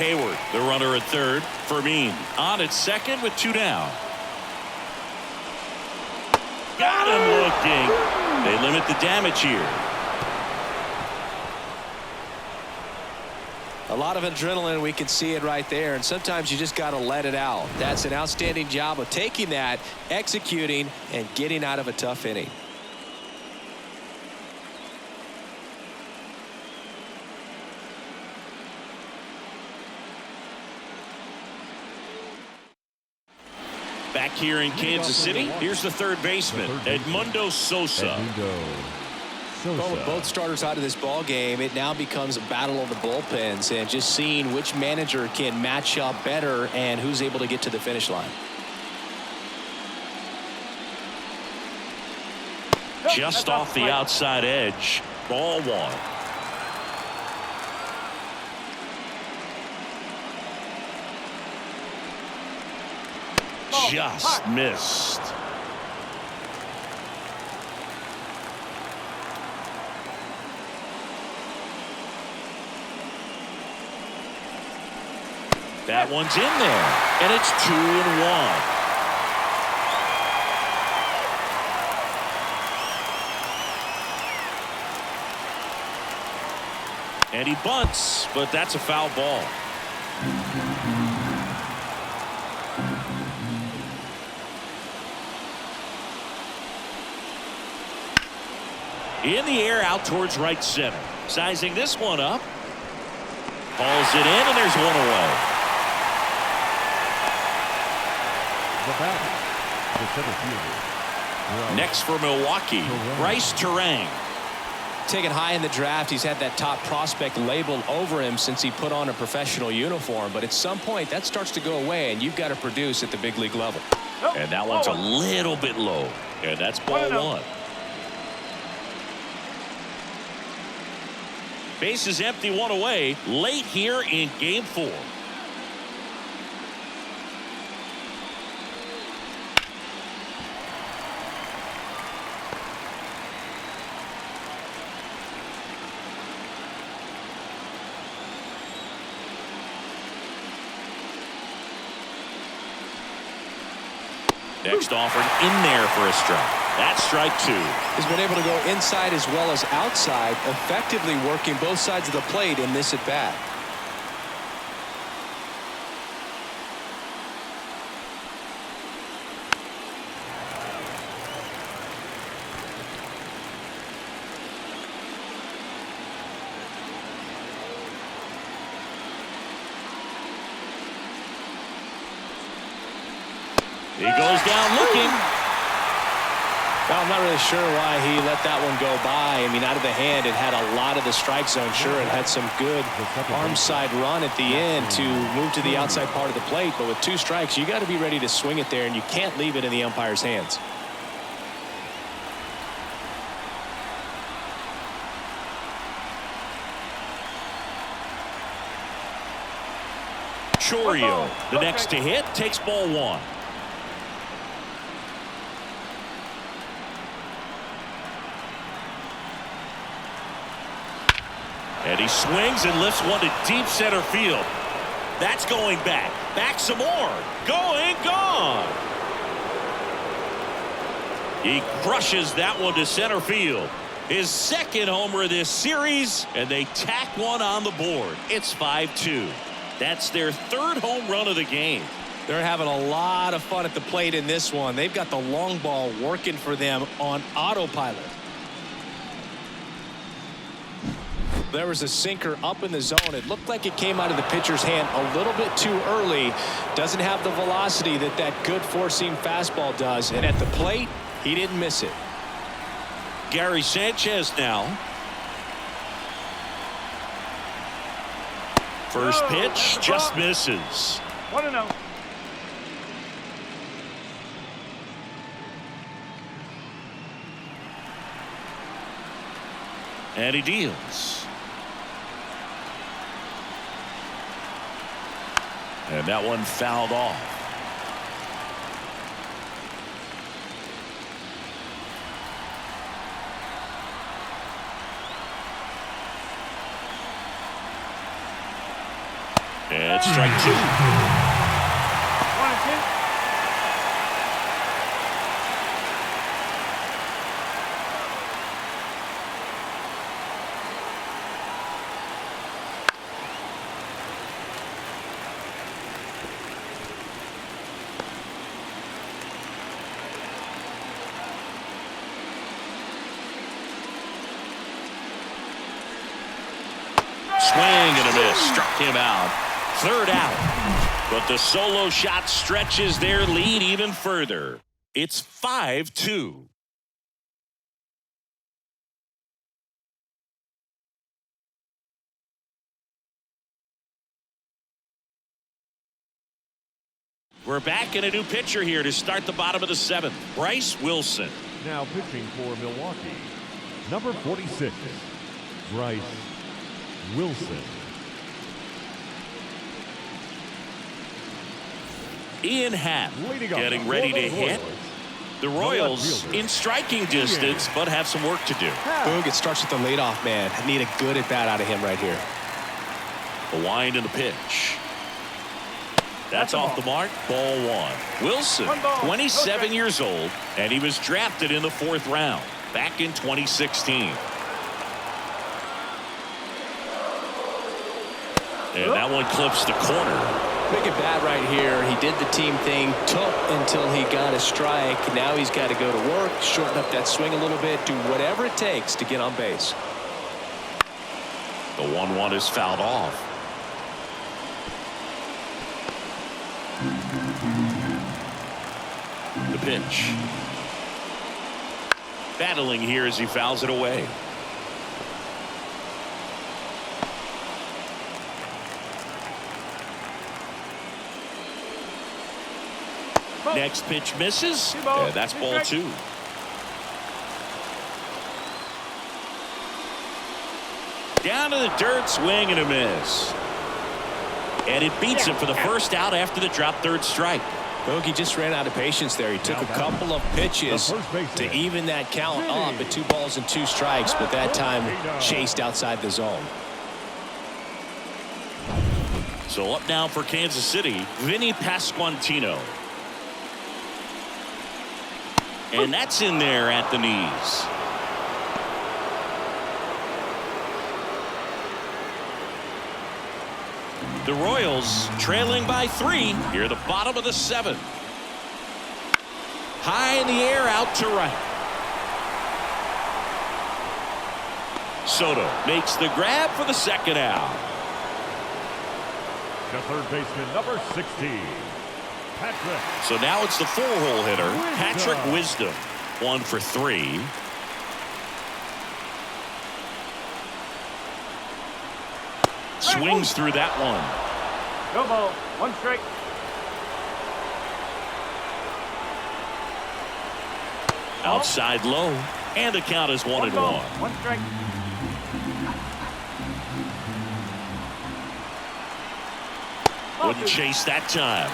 Hayward, the runner at third. Fermin on at second with 2 down. Got him looking. They limit the damage here. A lot of adrenaline, we can see it right there, and sometimes you just got to let it out. That's an outstanding job of taking that, executing, and getting out of a tough inning. Back here in Kansas City, here's the third baseman, Edmundo Sosa. Well, with both starters out of this ball game, it now becomes a battle of the bullpens and just seeing which manager can match up better and who's able to get to the finish line. Just off the outside edge. Ball one. Just missed. That one's in there, and it's 2-1. And he bunts, but that's a foul ball. In the air out towards right center. Sizing this one up. Hauls it in, and there's one away. Next for Milwaukee, Bryce Terang. Taken high in the draft, he's had that top prospect labeled over him since he put on a professional uniform. But at some point, that starts to go away, and you've got to produce at the big league level. And that one's a little bit low. And that's ball one. Base is empty, one away, late here in game 4. Next offered in there for a strike. That's strike 2. He's been able to go inside as well as outside, effectively working both sides of the plate in this at bat. He goes down looking. Well, I'm not really sure why he let that one go by. I mean, out of the hand, it had a lot of the strike zone. Sure, it had some good arm side run at the end to move to the outside part of the plate. But with 2 strikes, you got to be ready to swing it there, and you can't leave it in the umpire's hands. Chorio, the next to hit, takes ball 1. And he swings and lifts one to deep center field. That's going back. Back some more. Going, gone. He crushes that one to center field. His second homer of this series, and they tack one on the board. It's 5-2. That's their third home run of the game. They're having a lot of fun at the plate in this one. They've got the long ball working for them on autopilot. There was a sinker up in the zone. It looked like it came out of the pitcher's hand a little bit too early. Doesn't have the velocity that good four-seam fastball does. And at the plate, he didn't miss it. Gary Sanchez now. First pitch just misses. 1-0. And he deals. And that one fouled off. And strike 2. 1-2. miss. Struck him out. Third out. But the solo shot stretches their lead even further. It's 5-2. We're back in a new pitcher here to start the bottom of the seventh. Bryce Wilson. Now pitching for Milwaukee, number 46, Bryce Wilson. Ian Happ getting ready to hit. The Royals in striking distance, but have some work to do. Boog, it starts with the leadoff man. I need a good at bat out of him right here. The wind and the pitch. That's off the mark. Ball one. Wilson, 27 years old, and he was drafted in the 4th round back in 2016. And that one clips the corner. Big at bat right here. He did the team thing, took until he got a strike. Now he's got to go to work, shorten up that swing a little bit, do whatever it takes to get on base. The 1-1 is fouled off. The pitch. Battling here as he fouls it away. Next pitch misses. Yeah, that's ball 2. Down to the dirt, swing and a miss. And it beats him for the first out after the drop third strike. Bogey just ran out of patience there. He took a couple of pitches to even that count up at 2 balls and 2 strikes, but that time chased outside the zone. So up now for Kansas City, Vinny Pasquantino. And that's in there at the knees. The Royals trailing by 3 here at the bottom of the 7th. High in the air, out to right. Soto makes the grab for the 2nd out. The third baseman, number 16, Patrick. So now it's the 4-hole hitter, Patrick Wisdom. 1 for 3. Swings through that one. No ball. 1 strike. Outside low. And the count is 1-1. 1 strike. Wouldn't chase that time.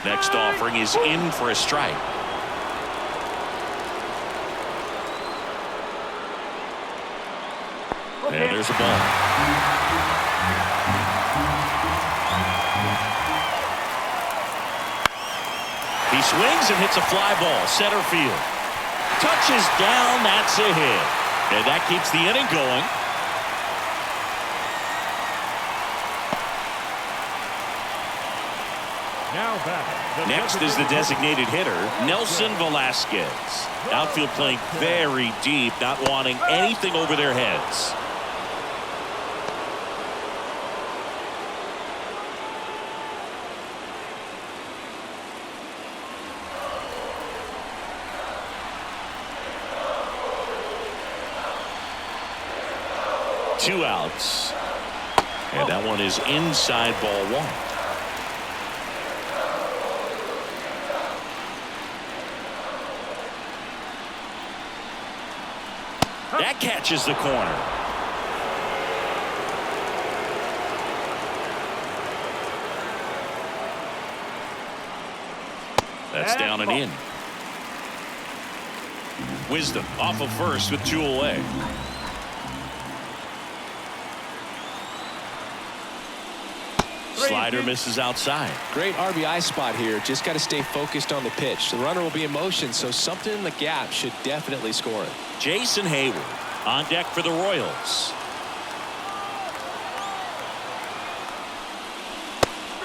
Next offering is in for a strike. And there's a ball. He swings and hits a fly ball, center field. Touches down, that's a hit. And that keeps the inning going. Now back. Next is the designated hitter, Nelson Velasquez. Outfield playing very deep, not wanting anything over their heads. Two outs. And that one is inside ball 1. That catches the corner. That's down and in. Wisdom off of first with 2 away. Slider misses outside. Great RBI spot here. Just got to stay focused on the pitch. The runner will be in motion, so something in the gap should definitely score it. Jason Hayward on deck for the Royals.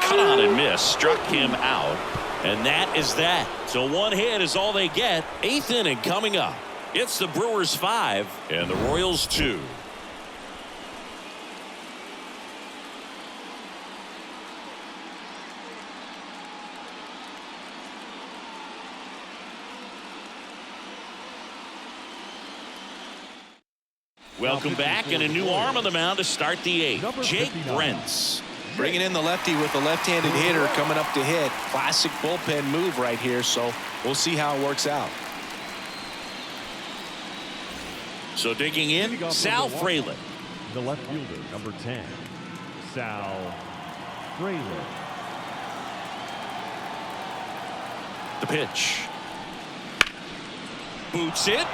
Cut on and miss. Struck him out. And that is that. So one hit is all they get. 8th inning coming up. It's the Brewers 5 and the Royals 2. Welcome back, and a new arm on the mound to start the 8th. Jake Brentz. Bringing in the lefty with the left-handed hitter coming up to hit. Classic bullpen move right here, so we'll see how it works out. So digging in, Sal Frelick. The left fielder, number 10, Sal Frelick. The pitch. Boots it.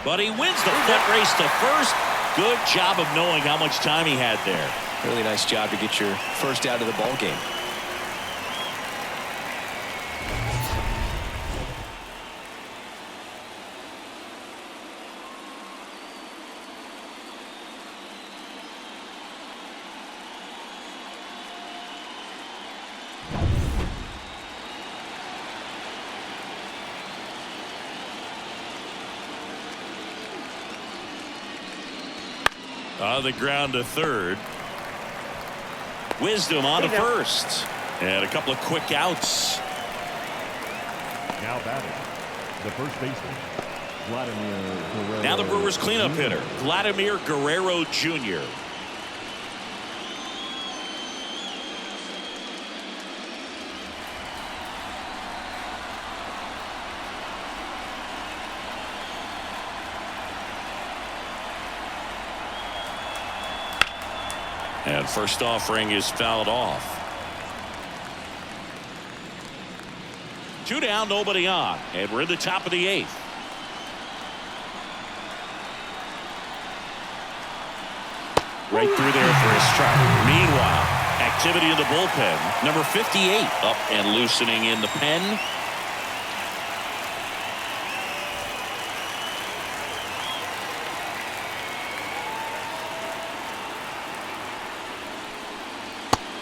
But he wins the foot race to first. Good job of knowing how much time he had there. Really nice job to get your first out of the ball game. On the ground to third. Wisdom on to first. And a couple of quick outs. Now batting, the first baseman, Vladimir Guerrero. Now the Brewers cleanup hitter, Vladimir Guerrero Jr. And first offering is fouled off. 2 down, nobody on, and we're in the top of the 8th. Right through there for a strike. Meanwhile, activity in the bullpen. Number 58 up and loosening in the pen.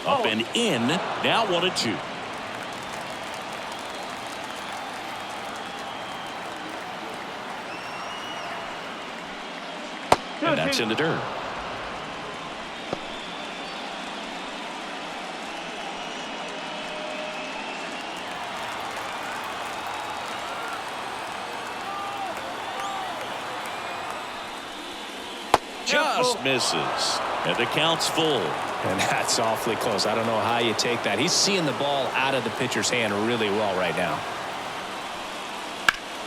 Up and in. Now 1-2. And that's in the dirt. Just misses. And the count's full. And that's awfully close. I don't know how you take that. He's seeing the ball out of the pitcher's hand really well right now.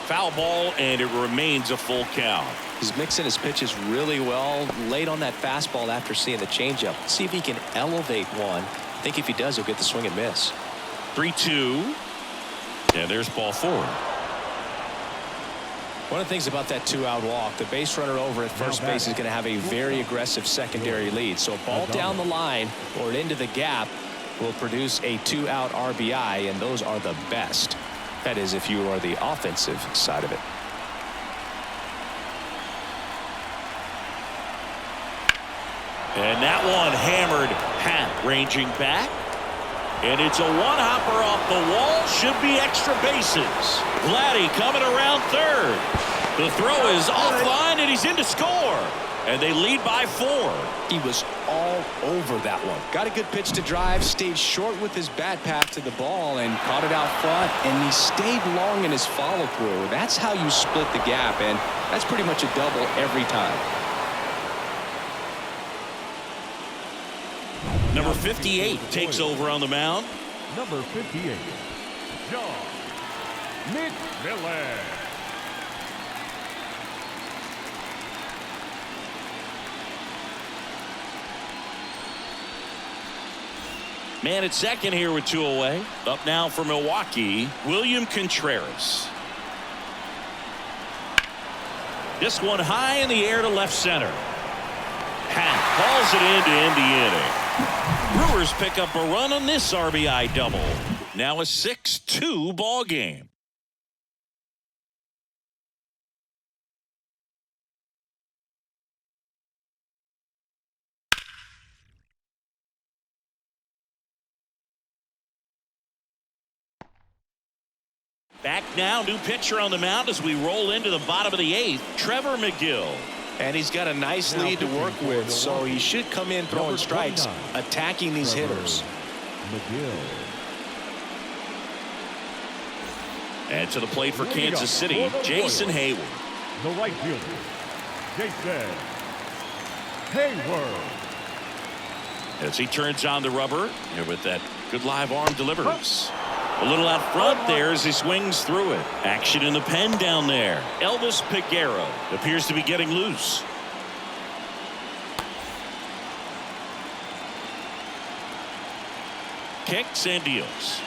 Foul ball, and it remains a full count. He's mixing his pitches really well. Late on that fastball after seeing the changeup. See if he can elevate one. I think if he does, he'll get the swing and miss. 3-2. And there's ball 4. One of the things about that 2-out walk, the base runner over at first base is going to have a very aggressive secondary lead. So a ball down the line or into the gap will produce a 2-out RBI, and those are the best. That is, if you are the offensive side of it. And that one hammered. Hat ranging back. And it's a one-hopper off the wall. Should be extra bases. Vladdy coming around third. The throw is offline, and he's in to score. And they lead by 4. He was all over that one. Got a good pitch to drive, stayed short with his bat path to the ball, and caught it out front, and he stayed long in his follow-through. That's how you split the gap, and that's pretty much a double every time. Number 58 takes over on the mound. Number 58, John McMillan. Man at second here with 2 away. Up now for Milwaukee, William Contreras. This one high in the air to left center. Hat hauls it in to end the inning. Brewers pick up a run on this RBI double. Now a 6-2 ball game. Back now, new pitcher on the mound as we roll into the bottom of the 8th, Trevor McGill. And he's got a nice lead to work with, so he should come in throwing strikes, attacking these hitters. McGill. And to the plate for Kansas City, Jason Hayward. The right fielder, Jason Hayward. As he turns on the rubber, here with that good live arm delivers. A little out front there as he swings through it. Action in the pen down there. Elvis Peguero appears to be getting loose. Kicks and deals.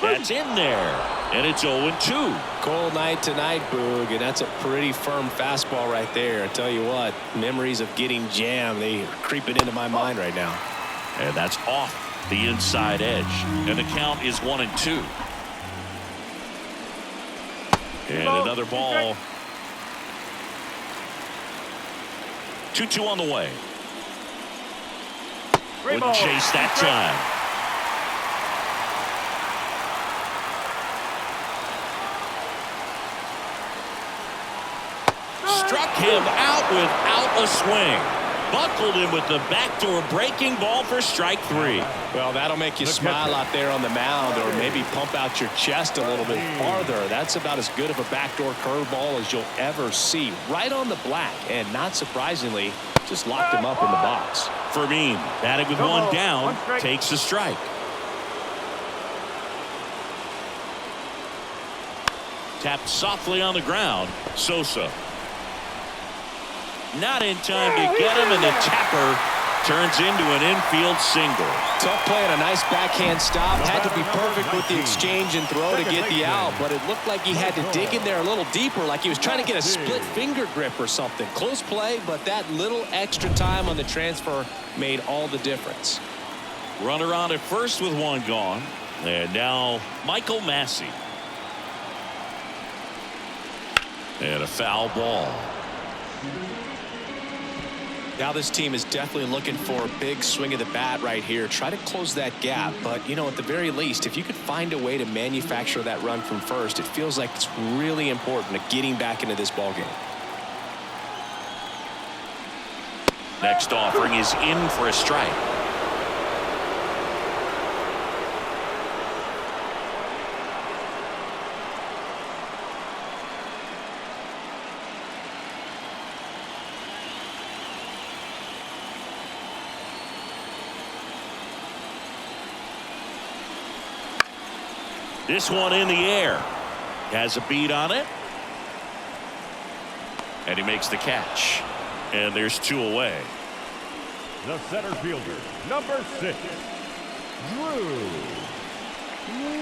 That's in there. And it's 0-2. Cold night tonight, Boog, and that's a pretty firm fastball right there. I tell you what, memories of getting jammed, they are creeping into my mind right now. And that's off the inside edge. And the count is 1-2. And another ball. 2-2 on the way. Wouldn't chase that time. Struck him out without a swing. Buckled him with the backdoor breaking ball for strike 3. Well, that'll make you smile out there on the mound, or maybe pump out your chest a little bit farther. That's about as good of a backdoor curveball as you'll ever see. Right on the black, and not surprisingly, just locked him up in the box. Fermin, batting with one down, takes a strike. Tapped softly on the ground. Sosa. Not in time to get him, and the tapper turns into an infield single. Tough play and a nice backhand stop. Had to be perfect with the exchange and throw to get the out, but it looked like he had to dig in there a little deeper, like he was trying to get a split finger grip or something. Close play, but that little extra time on the transfer made all the difference. Runner on at first with one gone. And now Michael Massey. And a foul ball. Now this team is definitely looking for a big swing of the bat right here. Try to close that gap, but you know, at the very least, if you could find a way to manufacture that run from first, it feels like it's really important to getting back into this ball game. Next offering is in for a strike. This one in the air. Has a beat on it. And he makes the catch. And there's 2 away. The center fielder, number 6, Drew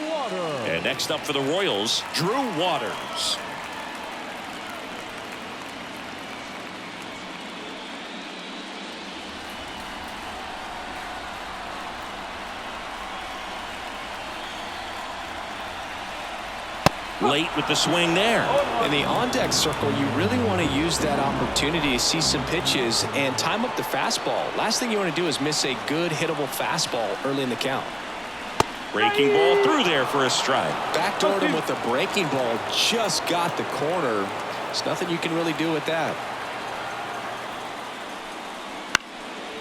Waters. And next up for the Royals, Drew Waters. Late with the swing there. In the on-deck circle, you really want to use that opportunity to see some pitches and time up the fastball. Last thing you want to do is miss a good hittable fastball early in the count. Breaking ball through there for a strike. Backdoored him with the breaking ball, just got the corner. There's nothing you can really do with that.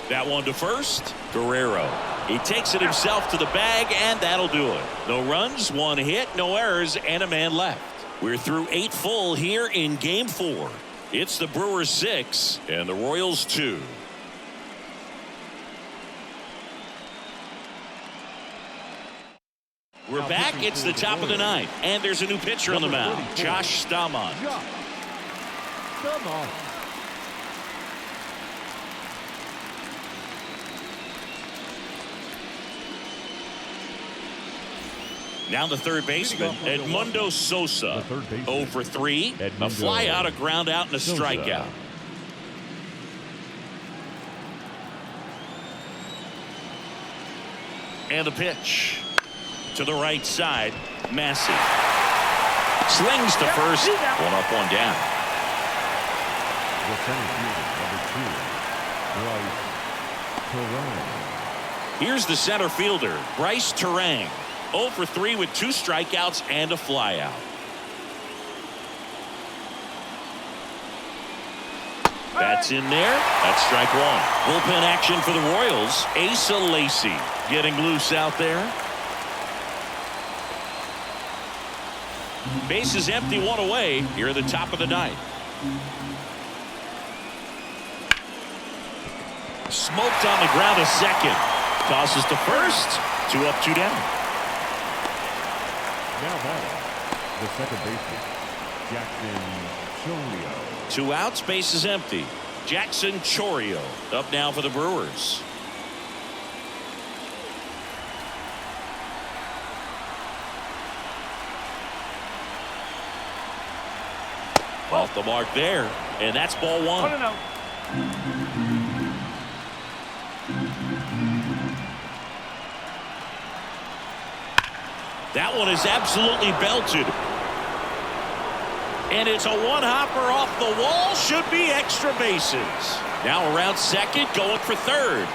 That one to first. Guerrero. He takes it himself to the bag, and that'll do it. No runs, 1 hit, no errors, and a man left. We're through 8 full here in Game 4. It's the Brewers 6 and the Royals 2. We're back. It's the top of the 9th, and there's a new pitcher on the mound, Josh Staumont. Now the third baseman, Edmundo Sosa. 0 for 3. A fly out, a ground out, and a strikeout. And the pitch. To the right side, Massey. Slings to first. 1 up, 1 down. The center fielder, number 2, Bryce Terang. Here's the center fielder, Bryce Terang. 0 for 3 with 2 strikeouts and a flyout. That's in there. That's strike 1. Bullpen action for the Royals. Asa Lacy getting loose out there. Bases empty, 1 away here at the top of the 9th. Smoked on the ground to second. Tosses to first. 2 up, 2 down. Now batting, the second baseman, Jackson Chorio. 2 outs, bases empty. Jackson Chorio up now for the Brewers. Off the mark there, and that's ball 1. 1-0. That one is absolutely belted. And it's a one-hopper off the wall. Should be extra bases. Now around second, going for third.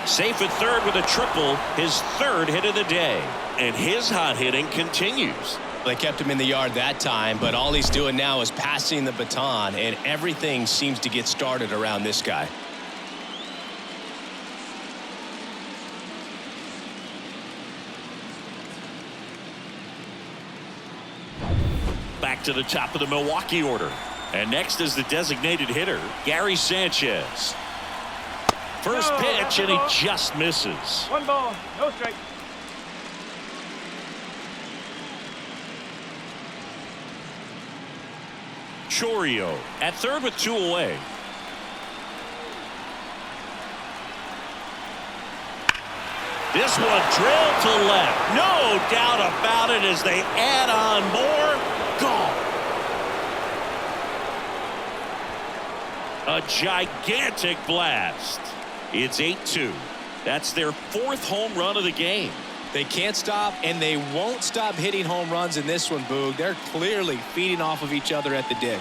Safe at third with a triple, his 3rd hit of the day. And his hot hitting continues. They kept him in the yard that time, but all he's doing now is passing the baton, and everything seems to get started around this guy. Back to the top of the Milwaukee order. And next is the designated hitter, Gary Sanchez. First pitch, and he just misses. 1 ball, no strike. Chorio at third with 2 away. This one drilled to left. No doubt about it as they add on more. Gone. A gigantic blast. It's 8-2. That's their 4th home run of the game. They can't stop, and they won't stop hitting home runs in this one, Boog. They're clearly feeding off of each other at the dish.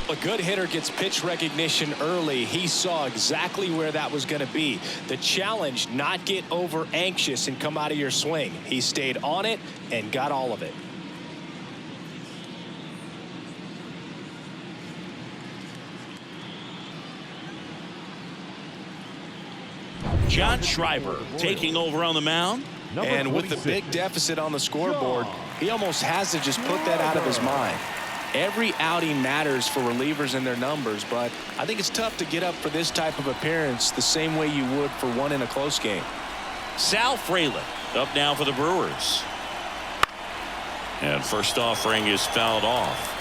A good hitter gets pitch recognition early. He saw exactly where that was going to be. The challenge, not get over anxious and come out of your swing. He stayed on it and got all of it. John Schreiber taking over on the mound. And with the big deficit on the scoreboard, he almost has to just put that out of his mind. Every outing matters for relievers and their numbers, but I think it's tough to get up for this type of appearance the same way you would for one in a close game. Sal Frelick up now for the Brewers. And first offering is fouled off.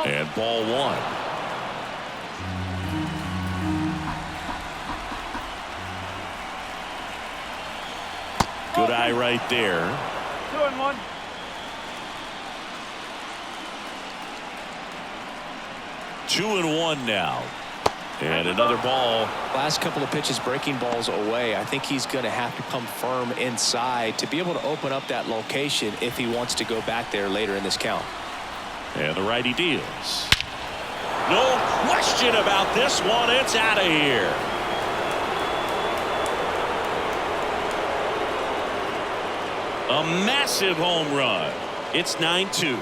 And ball 1. Good eye right there. 2-1. Two and 1 now. And another ball. Last couple of pitches breaking balls away. I think he's going to have to come firm inside to be able to open up that location if he wants to go back there later in this count. And the righty deals. No question about this one. It's out of here. A massive home run. It's 9-2.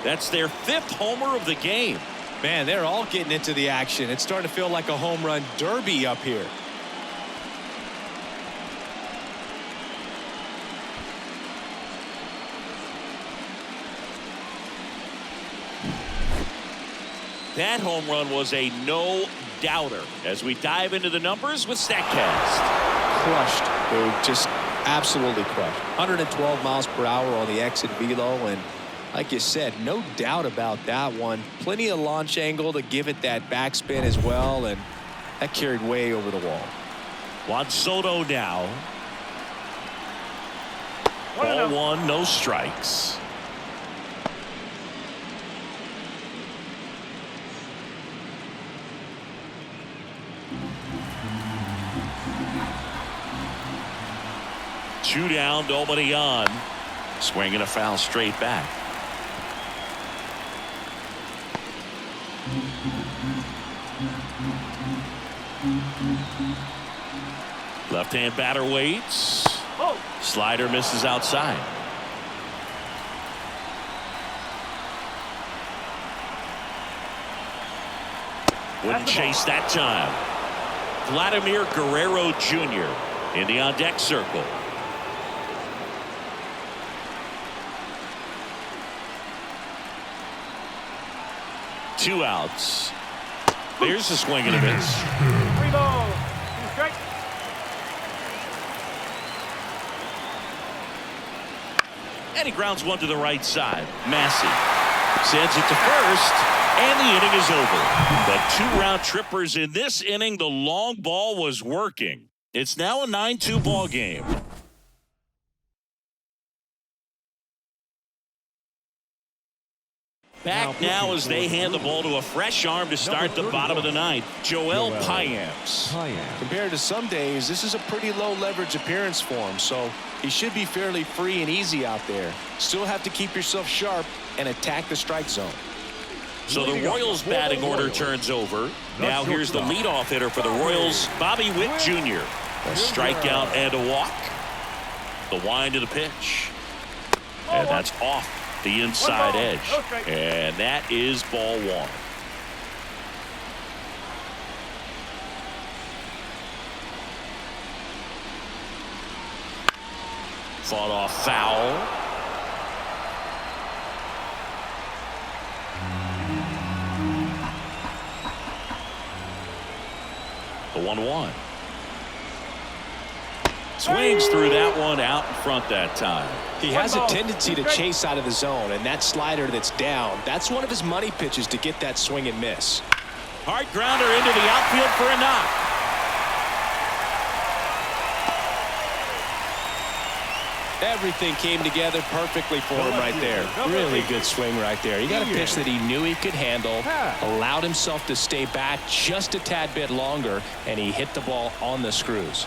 That's their 5th homer of the game. Man, they're all getting into the action. It's starting to feel like a home run derby up here. That home run was a no-doubter as we dive into the numbers with StatCast. Crushed, dude. Just absolutely crushed. 112 miles per hour on the exit velo, and like you said, no doubt about that one. Plenty of launch angle to give it that backspin as well, and that carried way over the wall. Juan Soto now. Ball 1, no strikes. 2 down, nobody on. Swinging a foul straight back. Left-hand batter waits. Oh. Slider misses outside. Wouldn't chase that time. Vladimir Guerrero Jr. in the on-deck circle. Two outs. There's a swing and a miss. 3 balls, 2 strikes. And he grounds one to the right side. Massey sends it to first, and the inning is over. But 2 round trippers in this inning. The long ball was working. It's now a 9-2 ball game. Back now as they hand the ball to a fresh arm to start the bottom of the ninth. Joel Payamps. Compared to some days, this is a pretty low leverage appearance for him, so he should be fairly free and easy out there. Still have to keep yourself sharp and attack the strike zone. So the Royals batting order turns over. Now here's the leadoff hitter for the Royals, Bobby Witt Jr. A strikeout and a walk. The wind of the pitch. And that's off the inside edge. And that is ball 1. Fought off foul. The 1-1. Swings through that one out in front that time. He has a tendency to chase out of the zone, and that slider that's down, that's one of his money pitches to get that swing and miss. Hard grounder into the outfield for a knock. Everything came together perfectly for him right there. Really good swing right there. He got a pitch that he knew he could handle, allowed himself to stay back just a tad bit longer, and he hit the ball on the screws.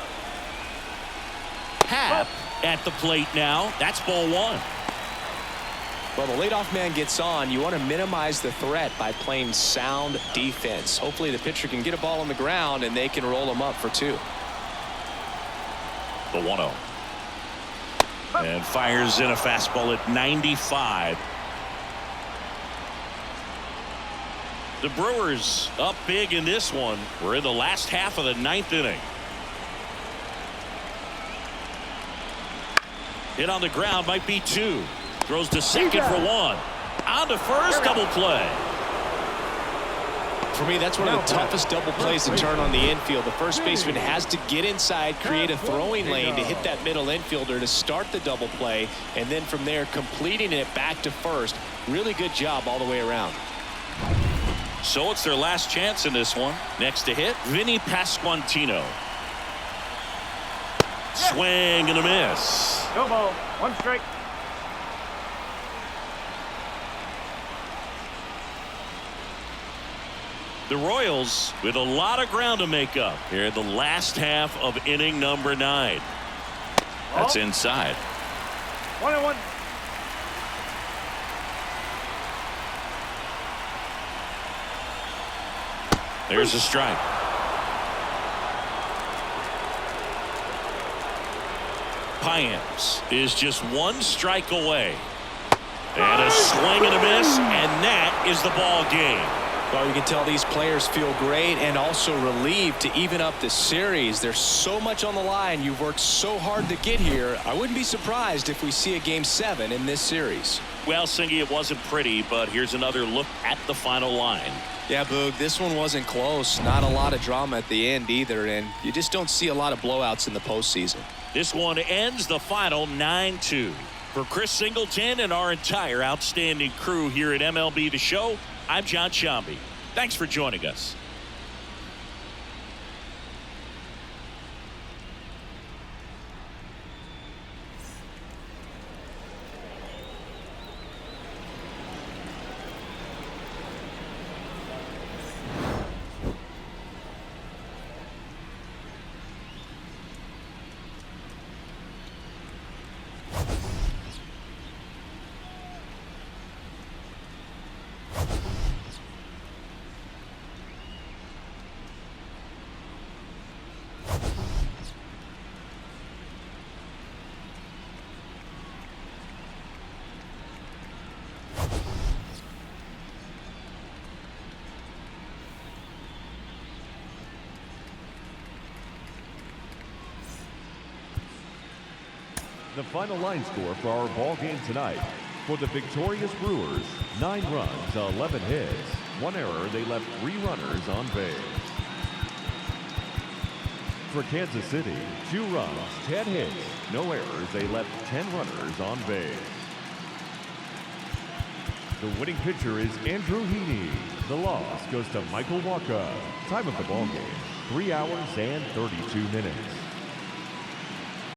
Happ at the plate now. That's ball 1. Well, the leadoff man gets on. You want to minimize the threat by playing sound defense. Hopefully the pitcher can get a ball on the ground and they can roll him up for 2. The 1-0. And fires in a fastball at 95. The Brewers up big in this one. We're in the last half of the 9th inning. Hit on the ground, might be 2. Throws to second for 1. On to first, double play. For me, that's one of the toughest double plays to turn on the infield. The first baseman has to get inside, create a throwing lane to hit that middle infielder to start the double play, and then from there completing it back to first. Really good job all the way around. So it's their last chance in this one. Next to hit, Vinny Pasquantino. Swing and a miss. No ball, 1 strike. The Royals with a lot of ground to make up here in the last half of inning number 9. That's inside. 1-1. There's a strike. Payamps is just 1 strike away. And a swing and a miss, and that is the ball game. Well, you can tell these players feel great and also relieved to even up the series. There's so much on the line. You've worked so hard to get here. I wouldn't be surprised if we see a Game 7 in this series. Well, Singy, it wasn't pretty, but here's another look at the final line. Yeah, Boog, this one wasn't close. Not a lot of drama at the end either, and you just don't see a lot of blowouts in the postseason. This one ends the final 9-2. For Chris Singleton and our entire outstanding crew here at MLB The Show, I'm John Shambi. Thanks for joining us. The final line score for our ball game tonight. For the victorious Brewers, 9 runs, 11 hits. 1 error, they left 3 runners on base. For Kansas City, 2 runs, 10 hits. No errors, they left 10 runners on base. The winning pitcher is Andrew Heaney. The loss goes to Michael Wacha. Time of the ball game, 3 hours and 32 minutes.